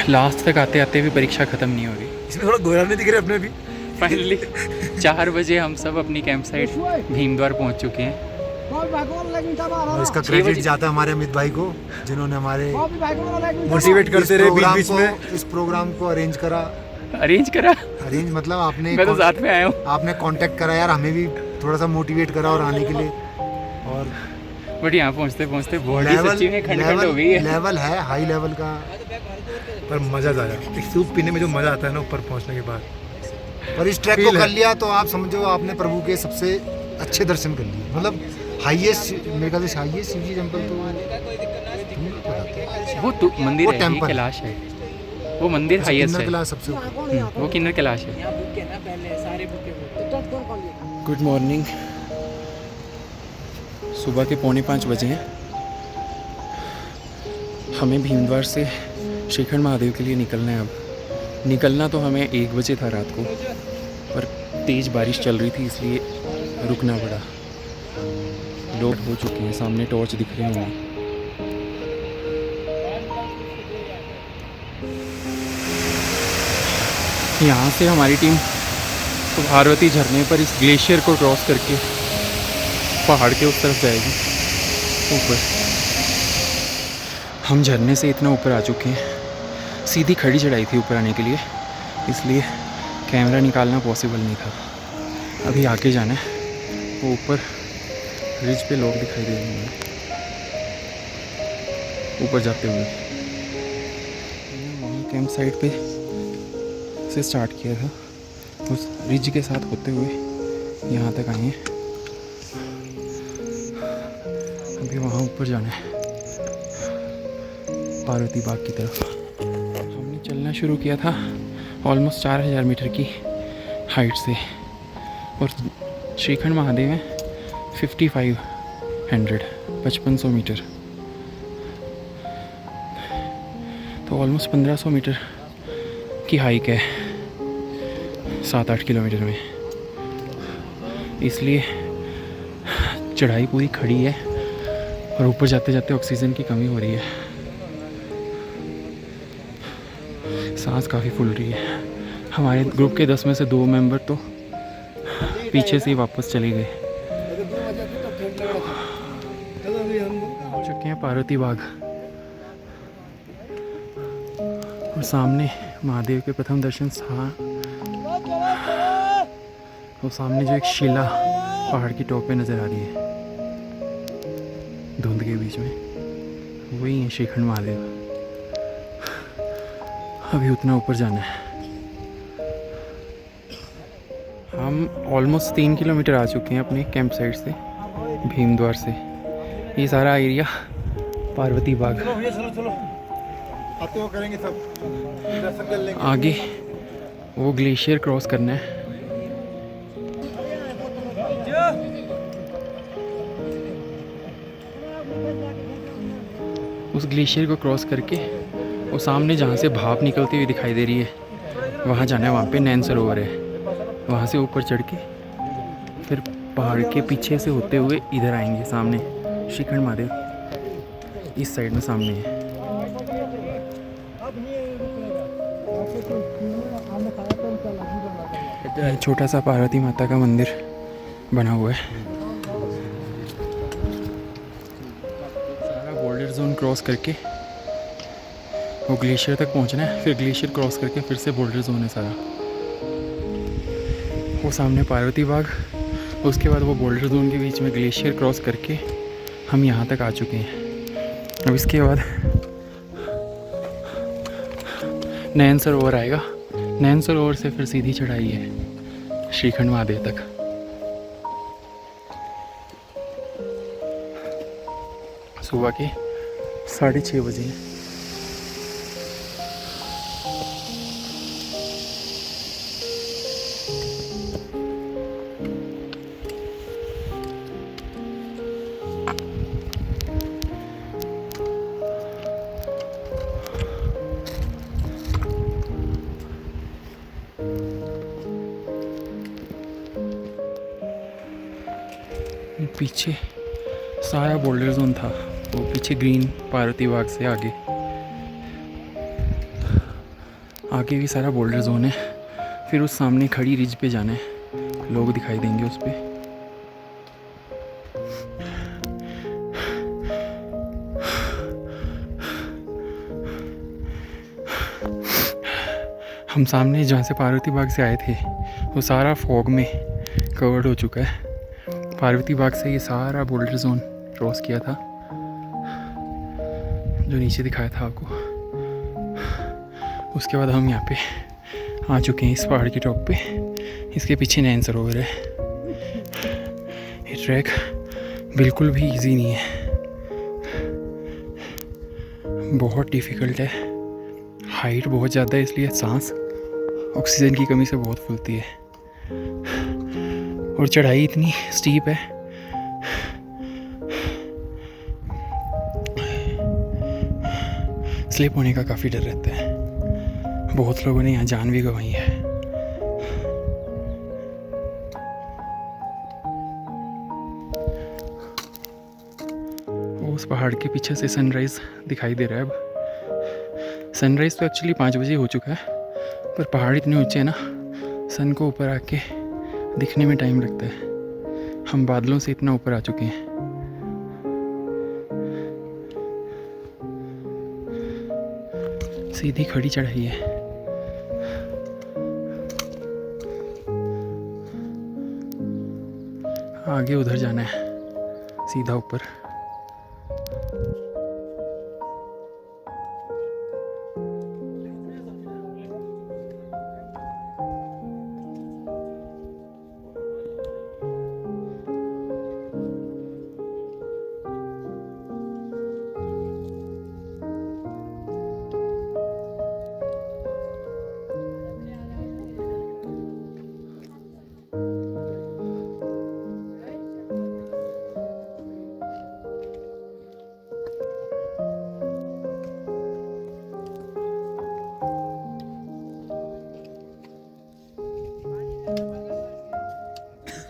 लास्ट तक आते आते भी परीक्षा ख़त्म नहीं हो रही। इसमें थोड़ा गोरा नहीं दिख रहे अपने भी। फाइनली 4 बजे हम सब अपनी कैंप साइट भीमद्वार पहुंच चुके हैं। और इसका क्रेडिट जाता है हमारे अमित भाई को, जिन्होंने हमारे मोटिवेट करते रहे बीच बीच में, इस प्रोग्राम को अरेंज करा। अरेंज मतलब आपने, मैं तो साथ में आया हूँ। आपने कांटेक्ट करा यार, हमें भी थोड़ा सा मोटिवेट करा और आने के लिए। और बट यहाँ पहुँचते पहुँचते बॉडी सच्ची में खंड हो गई है। लेवल है हाई लेवल का, पर मज़ा आया। एक सूप पीने में जो मज़ा आता है ना ऊपर पहुंचने के बाद, और इस ट्रैक को कर लिया तो आप समझो आपने प्रभु के सबसे अच्छे दर्शन कर लिए। मतलब हाईएस्ट, मेरे ख्याल से हाईएस्ट शिवजी टेंपल तो वो तो मंदिर वो है, ये टेम्पल कैलाश है। वो मंदिर हाईएस्ट है, किन्नर सबसे ऊपर। वो किन्नर कैलाश है। Good morning. सुबह के 4:45 बजे हैं। हमें भीमद्वार से श्रीखंड महादेव के लिए निकलना है। अब निकलना तो हमें 1 बजे था रात को, पर तेज़ बारिश चल रही थी इसलिए रुकना पड़ा। लोग हो चुके हैं, सामने टॉर्च दिख रहे होंगे। यहाँ से हमारी टीम तो पार्वती झरने पर इस ग्लेशियर को क्रॉस करके पहाड़ के उस तरफ जाएगी ऊपर। हम झरने से इतना ऊपर आ चुके हैं, सीधी खड़ी चढ़ाई थी ऊपर आने के लिए, इसलिए कैमरा निकालना पॉसिबल नहीं था। अभी आगे जाना है, वो ऊपर रिज पे लोग दिखाई दे रहे हैं ऊपर जाते हुए। वहाँ कैंप साइट पे से स्टार्ट किया था, उस रिज के साथ होते हुए यहाँ तक आए हैं। अभी वहाँ ऊपर जाना है पार्वती बाग की तरफ। हमने चलना शुरू किया था ऑलमोस्ट 4000 मीटर की हाइट से, और श्रीखंड महादेव में 5500 मीटर, तो ऑलमोस्ट 1500 मीटर की हाइक है 7-8 किलोमीटर में। इसलिए चढ़ाई पूरी खड़ी है और ऊपर जाते जाते ऑक्सीजन की कमी हो रही है, सांस काफ़ी फूल रही है। हमारे ग्रुप के 10 में से 2 मेंबर तो पीछे से ही वापस चले गए। चुके हैं पार्वती बाग, और सामने महादेव के प्रथम दर्शन और सामने जो एक शिला पहाड़ की टॉप पे नज़र आ रही है धुंध के बीच में, वही है श्रीखंड महादेव। अभी उतना ऊपर जाना है। हम ऑलमोस्ट 3 किलोमीटर आ चुके हैं अपने कैंप साइट से, भीमद्वार से। ये सारा एरिया पार्वती बाग। आते हो करेंगे सब, दर्शन कर लेंगे। आगे वो ग्लेशियर क्रॉस करना है। उस ग्लेशियर को क्रॉस करके वो सामने जहाँ से भाप निकलती हुई दिखाई दे रही है वहाँ जाना है। वहाँ पे नैन सरोवर है, वहाँ से ऊपर चढ़ के फिर पहाड़ के पीछे से होते हुए इधर आएंगे। सामने श्रीखंड महादेव इस साइड में सामने है। छोटा सा पार्वती माता का मंदिर बना हुआ है। सारा बॉर्डर जोन क्रॉस करके वो ग्लेशियर तक पहुंचना है, फिर ग्लेशियर क्रॉस करके फिर से बॉर्डर जोन है सारा। वो सामने पार्वती बाग, उसके बाद वो बॉर्डर जोन के बीच में ग्लेशियर क्रॉस करके हम यहाँ तक आ चुके हैं। अब इसके बाद नैन सरोवर आएगा, नैन सरोवर से फिर सीधी चढ़ाई है श्रीखंड महादेव तक। सुबह के 6:30 बजे हैं। पीछे सारा बोल्डर जोन था, वो पीछे ग्रीन पार्वती बाग से आगे भी सारा बोल्डर जोन है। फिर उस सामने खड़ी रिज पे जाना है, लोग दिखाई देंगे उस पे। हम सामने जहाँ से पार्वती बाग से आए थे वो सारा फॉग में कवर्ड हो चुका है। पार्वती बाग से ये सारा बोल्डर जोन क्रॉस किया था जो नीचे दिखाया था आपको। उसके बाद हम यहाँ पे आ चुके हैं इस पहाड़ की टॉप पे। इसके पीछे नैन सरोवर है। ये ट्रैक बिल्कुल भी इजी नहीं है, बहुत डिफ़िकल्ट है। हाइट बहुत ज़्यादा है, इसलिए सांस ऑक्सीजन की कमी से बहुत फूलती है, और चढ़ाई इतनी स्टीप है स्लिप होने का काफ़ी डर रहता है। बहुत लोगों ने यहाँ जान भी गंवाई है। उस पहाड़ के पीछे से सनराइज़ दिखाई दे रहा है। अब सनराइज़ तो एक्चुअली 5 बजे हो चुका है, पर पहाड़ इतने ऊंचे हैं ना, सन को ऊपर आके दिखने में टाइम लगता है। हम बादलों से इतना ऊपर आ चुके हैं। सीधी खड़ी चढ़ाई है। आगे उधर जाना है, सीधा ऊपर।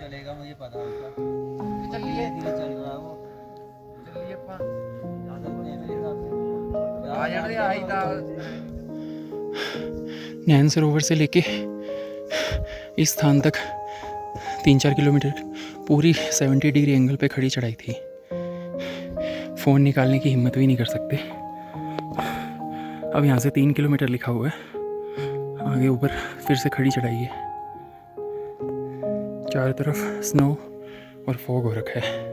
चलेगा मुझे पता है उसका। धीरे धीरे चल रहा है वो। नैन सरोवर से लेके इस स्थान तक 3-4 किलोमीटर पूरी 70 डिग्री एंगल पे खड़ी चढ़ाई थी। फ़ोन निकालने की हिम्मत भी नहीं कर सकते। अब यहाँ से 3 किलोमीटर लिखा हुआ है। आगे ऊपर फिर से खड़ी चढ़ाई है। चारों तरफ स्नो और फॉग हो रखा है।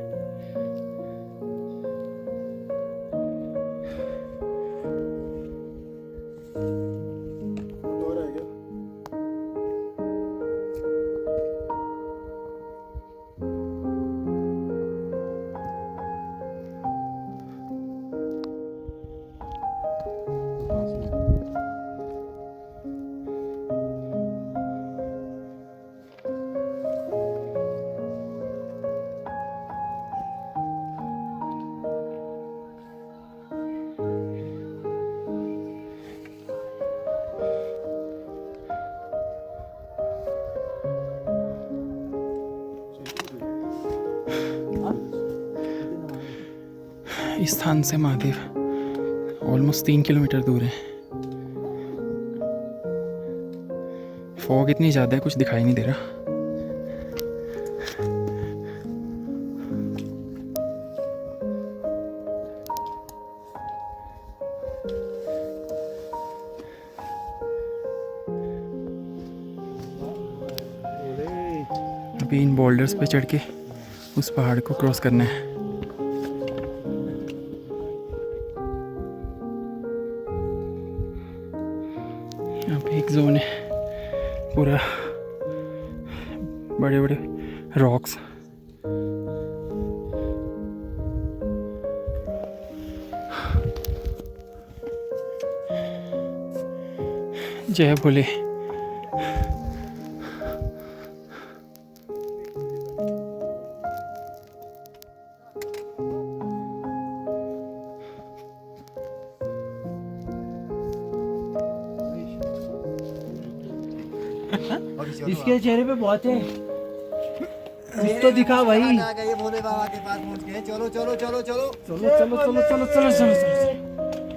इस स्थान से महादेव ऑलमोस्ट 3 किलोमीटर दूर है। फॉग इतनी ज़्यादा है कुछ दिखाई नहीं दे रहा। अभी इन बोल्डर्स पे चढ़ के उस पहाड़ को क्रॉस करना है। यहाँ पे एक जोन है पूरा बड़े बड़े रॉक्स। जय भोले। इसके चेहरे पे बहुत है कुछ तो दिखा भाई। ये भोले बाबा के पास पहुंच गए। चलो चलो चलो चलो चलो चलो चलो चलो चलो चलो चलो।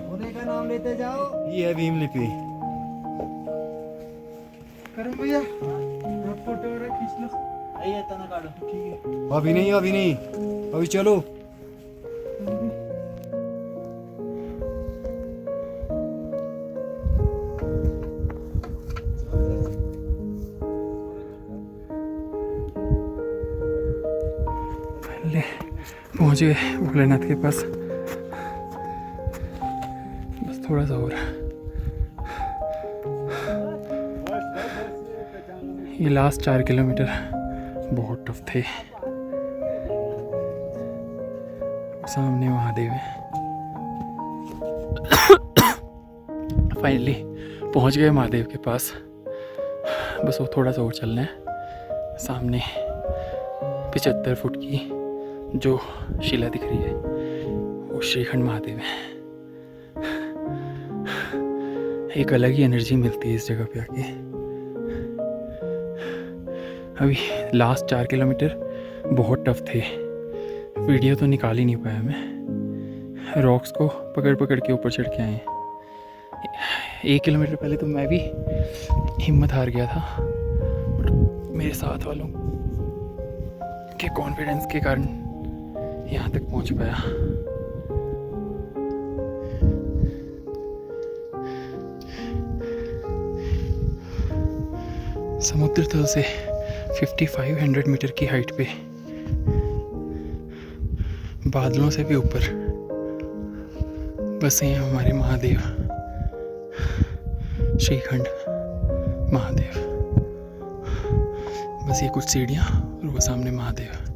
भोले का नाम लेते जाओ। ये है भीम लिपि। करो भैया फोटो खींच लो। आइए तना काटो। ठीक है अभी नहीं अभी नहीं, अभी चलो। पहले पहुंच गए भोलेनाथ के पास। बस थोड़ा सा और। ये लास्ट 4 किलोमीटर बहुत टफ थे। सामने महादेव है। फाइनली पहुंच गए महादेव के पास। बस वो थोड़ा सा और चलना है। सामने 75 फुट की जो शिला दिख रही है वो श्रीखंड महादेव है। एक अलग ही एनर्जी मिलती है इस जगह पे आके। अभी लास्ट 4 किलोमीटर बहुत टफ थे। वीडियो तो निकाल ही नहीं पाया मैं। रॉक्स को पकड़ पकड़ के ऊपर चढ़ के आए। 1 किलोमीटर पहले तो मैं भी हिम्मत हार गया था, बट मेरे साथ वालों के कॉन्फिडेंस के कारण यहाँ तक पहुँच पाया। समुद्र तल से 5500 मीटर की हाइट पे, बादलों से भी ऊपर बसे हैं हमारे महादेव, श्रीखंड महादेव। बस ये कुछ सीढ़ियाँ और वो सामने महादेव।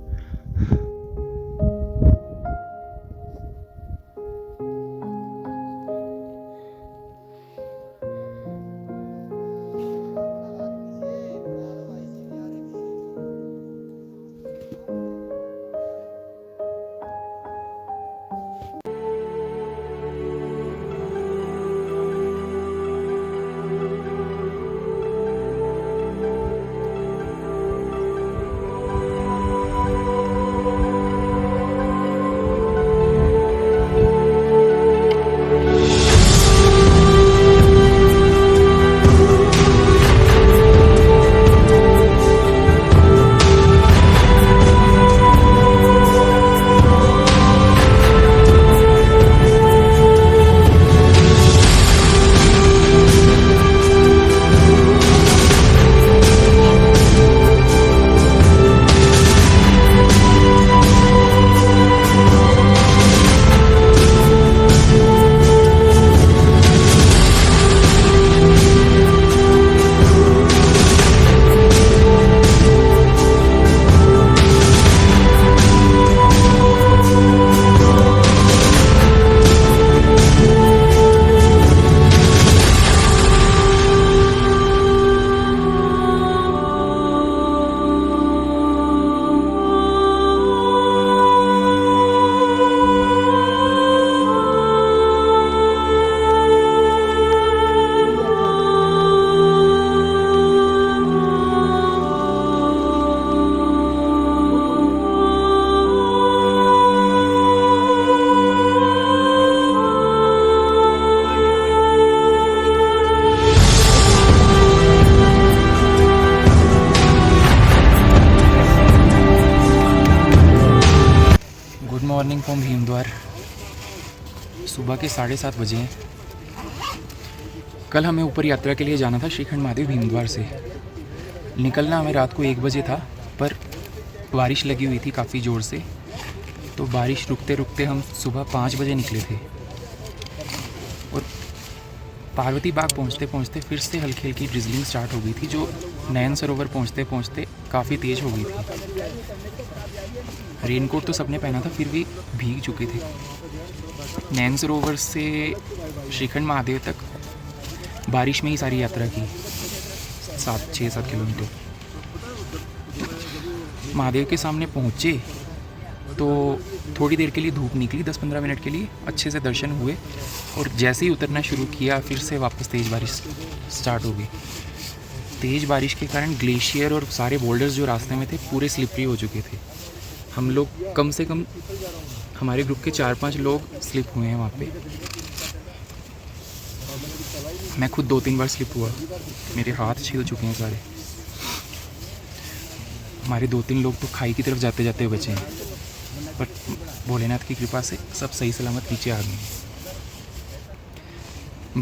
Morning from भीमद्वार। सुबह के 7:30 बजे हैं। कल हमें ऊपर यात्रा के लिए जाना था श्रीखंड महादेव भीमद्वार से। निकलना हमें रात को 1 बजे था, पर बारिश लगी हुई थी काफ़ी ज़ोर से, तो बारिश रुकते रुकते हम सुबह 5 बजे निकले थे। और पार्वती बाग पहुँचते पहुँचते फिर से हल्की हल्की ड्रिजलिंग स्टार्ट हो गई थी, जो नयन सरोवर पहुँचते पहुँचते काफ़ी तेज़ हो गई थी। रेनकोट तो सबने पहना था, फिर भी भीग चुके थे। नैन सरोवर से श्रीखंड महादेव तक बारिश में ही सारी यात्रा की, 6-7 किलोमीटर। महादेव के सामने पहुँचे तो थोड़ी देर के लिए धूप निकली, 10-15 मिनट के लिए अच्छे से दर्शन हुए, और जैसे ही उतरना शुरू किया फिर से वापस तेज़ बारिश स्टार्ट हो गई। तेज़ बारिश के कारण ग्लेशियर और सारे बोल्डर्स जो रास्ते में थे पूरे स्लिपरी हो चुके थे। हम लोग कम से कम हमारे ग्रुप के 4-5 लोग स्लिप हुए हैं वहाँ पे। मैं खुद 2-3 बार स्लिप हुआ, मेरे हाथ छिल चुके हैं सारे। हमारे 2-3 लोग तो खाई की तरफ जाते जाते बचे हैं, पर भोलेनाथ की कृपा से सब सही सलामत नीचे आ गए।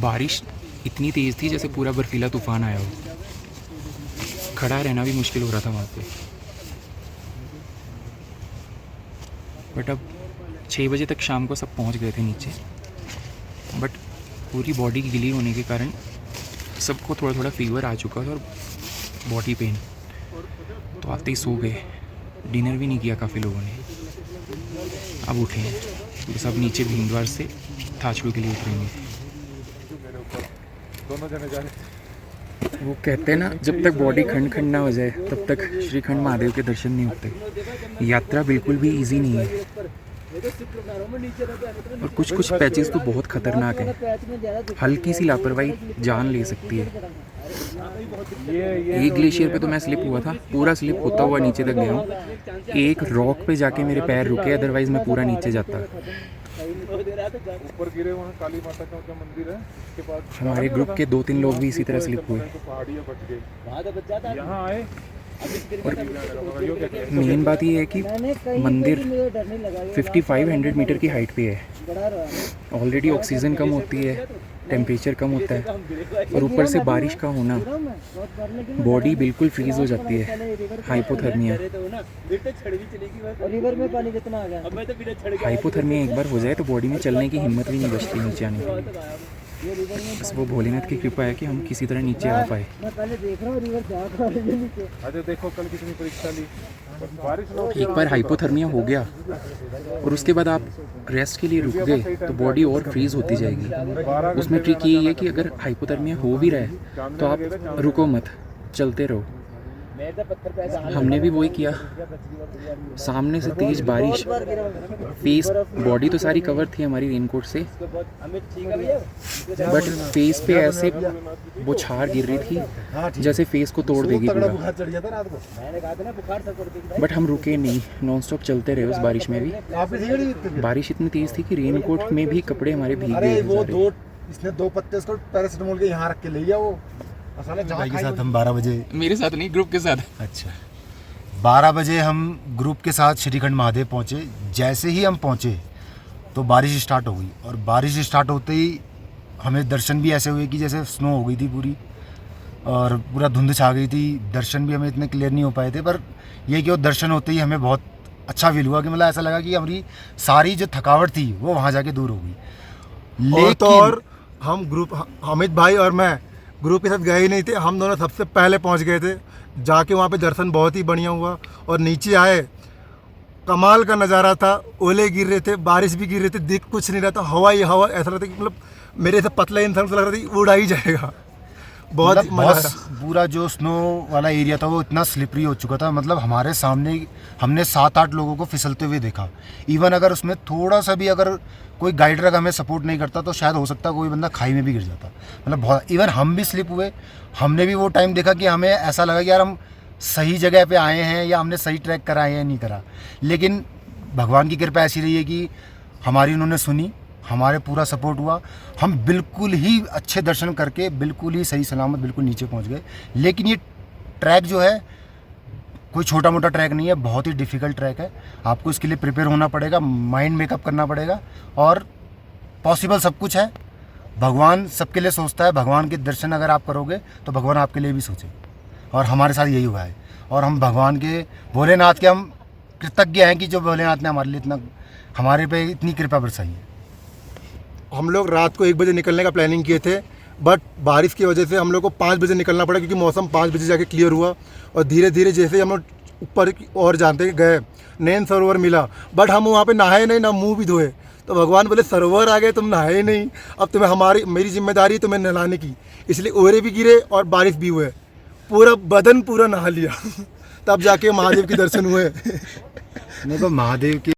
बारिश इतनी तेज़ थी जैसे पूरा बर्फीला तूफान आया हो। खड़ा रहना भी मुश्किल हो रहा था वहाँ पे। बट अब 6 बजे तक शाम को सब पहुँच गए थे नीचे, बट पूरी बॉडी गिली होने के कारण सबको थोड़ा थोड़ा फीवर आ चुका था और बॉडी पेन, तो आते ही सो गए। डिनर भी नहीं किया काफ़ी लोगों ने। अब उठे हैं, तो सब नीचे भीमद्वार से थाचड़ू के लिए उतरेंगे। वो कहते हैं ना, जब तक बॉडी खंड खंड ना हो जाए तब तक श्रीखंड महादेव के दर्शन नहीं होते। यात्रा बिल्कुल भी इजी नहीं है, और कुछ कुछ पैचेस तो बहुत खतरनाक हैं। हल्की सी लापरवाही जान ले सकती है। एक ग्लेशियर पे तो मैं स्लिप हुआ था, पूरा स्लिप होता हुआ नीचे तक गया हूँ। एक रॉक पे जाके मेरे पैर रुके, अदरवाइज मैं पूरा नीचे जाता। ऊपर गिरे, वहाँ काली माता का मंदिर है, उसके पास हमारे ग्रुप के 2-3 लोग भी इसी तरह स्लिप हुए। पहाड़ियाँ बच गई। यहाँ आए और मेन बात ये है कि मंदिर 5500 मीटर की हाइट पे है। ऑलरेडी ऑक्सीजन कम होती है, टेम्परेचर कम होता है और ऊपर से बारिश का होना, बॉडी बिल्कुल फ्रीज़ हो जाती है, हाइपोथर्मिया। रिवर में पानी कितना आ गया? हाइपोथर्मिया एक बार हो जाए तो बॉडी में चलने की हिम्मत भी नहीं बचती नीचे आने की। बस वो भोलेनाथ की कृपा है कि हम किसी तरह नीचे आ पाए। मैं पहले देख रहा हूँ रिवर जा रहा है नीचे। अरे देखो कल कितनी परीक्षा ली, बारिश एक बार हाइपोथर्मिया हो गया और उसके बाद आप रेस्ट के लिए रुक गए तो बॉडी और फ्रीज़ होती जाएगी। उसमें ट्रिक ये है कि अगर हाइपोथर्मिया हो भी रहा है तो आप रुको मत, चलते रहो। हमने भी वही किया। सामने से तेज बारिश, फेस, बॉडी तो सारी कवर थी हमारी रेनकोट से, बट फेस पे ऐसे बौछार गिर रही थी जैसे फेस को तोड़ देगी पूरा। बट हम रुके नहीं, नॉन स्टॉप चलते रहे उस बारिश में भी। बारिश इतनी तेज थी कि रेनकोट में भी कपड़े हमारे भीग गए। वो दो इसने 2 पत्ते उसको पैरासिटामोल के यहाँ रख के ले गया वो। भाई के साथ हम 12 बजे, मेरे साथ नहीं, ग्रुप के साथ। अच्छा 12 बजे हम ग्रुप के साथ श्रीखंड महादेव पहुँचे। जैसे ही हम पहुँचे तो बारिश स्टार्ट हो गई और बारिश स्टार्ट होते ही हमें दर्शन भी ऐसे हुए कि जैसे स्नो हो गई थी पूरी और पूरा धुंध छा गई थी। दर्शन भी हमें इतने क्लियर नहीं हो पाए थे, पर ये कि वो दर्शन होते ही हमें बहुत अच्छा फील हुआ कि मतलब ऐसा लगा कि हमारी सारी जो थकावट थी वो वहाँ जाके दूर हो गई। लेकिन तो और हम ग्रुप, अमित भाई और मैं ग्रुप के साथ गए ही नहीं थे। हम दोनों सबसे पहले पहुंच गए थे। जाके वहाँ पे दर्शन बहुत ही बढ़िया हुआ और नीचे आए, कमाल का नज़ारा था। ओले गिर रहे थे, बारिश भी गिर रहे थे, दिख कुछ नहीं रहा था, हवा ही हवा। ऐसा लगता कि मतलब मेरे से पतला इंसान को लग रहा था कि उड़ा ही जाएगा। बहुत मतलब मजा आया। पूरा जो स्नो वाला एरिया था वो इतना स्लिपरी हो चुका था, मतलब हमारे सामने हमने 7-8 लोगों को फिसलते हुए देखा। इवन अगर उसमें थोड़ा सा भी अगर कोई गाइडर अगर हमें सपोर्ट नहीं करता तो शायद हो सकता कोई बंदा खाई में भी गिर जाता। मतलब बहुत, इवन हम भी स्लिप हुए। हमने भी वो टाइम देखा कि हमें ऐसा लगा कि यार हम सही जगह पे आए हैं या हमने सही ट्रैक करा है या नहीं करा। लेकिन भगवान की कृपा ऐसी रही है कि हमारी उन्होंने सुनी, हमारे पूरा सपोर्ट हुआ। हम बिल्कुल ही अच्छे दर्शन करके बिल्कुल ही सही सलामत बिल्कुल नीचे पहुंच गए। लेकिन ये ट्रैक जो है कोई छोटा मोटा ट्रैक नहीं है, बहुत ही डिफ़िकल्ट ट्रैक है। आपको इसके लिए प्रिपेयर होना पड़ेगा, माइंड मेकअप करना पड़ेगा और पॉसिबल सब कुछ है। भगवान सबके लिए सोचता है। भगवान के दर्शन अगर आप करोगे तो भगवान आपके लिए भी सोचे और हमारे साथ यही हुआ है। और हम भगवान के, भोलेनाथ के हम कृतज्ञ हैं कि जो भोलेनाथ ने हमारे लिए इतना, हमारे पे इतनी कृपा बरसाई है। हम लोग रात को 1 बजे निकलने का प्लानिंग किए थे, बट बारिश की वजह से हम लोग को 5 बजे निकलना पड़ा क्योंकि मौसम 5 बजे जाके क्लियर हुआ। और धीरे धीरे जैसे हम लोग ऊपर की और जानते गए, नैन सरोवर मिला, बट हम वहाँ पे नहाए नहीं, ना मुंह भी धोए। तो भगवान बोले सरोवर आ गए, तुम नहाए नहीं, अब तुम्हें मेरी जिम्मेदारी है तुम्हें नहलाने की। इसलिए ओरे भी गिरे और बारिश भी हुए, पूरा बदन पूरा नहा लिया। तब जाके महादेव के दर्शन हुए। नहीं तो महादेव के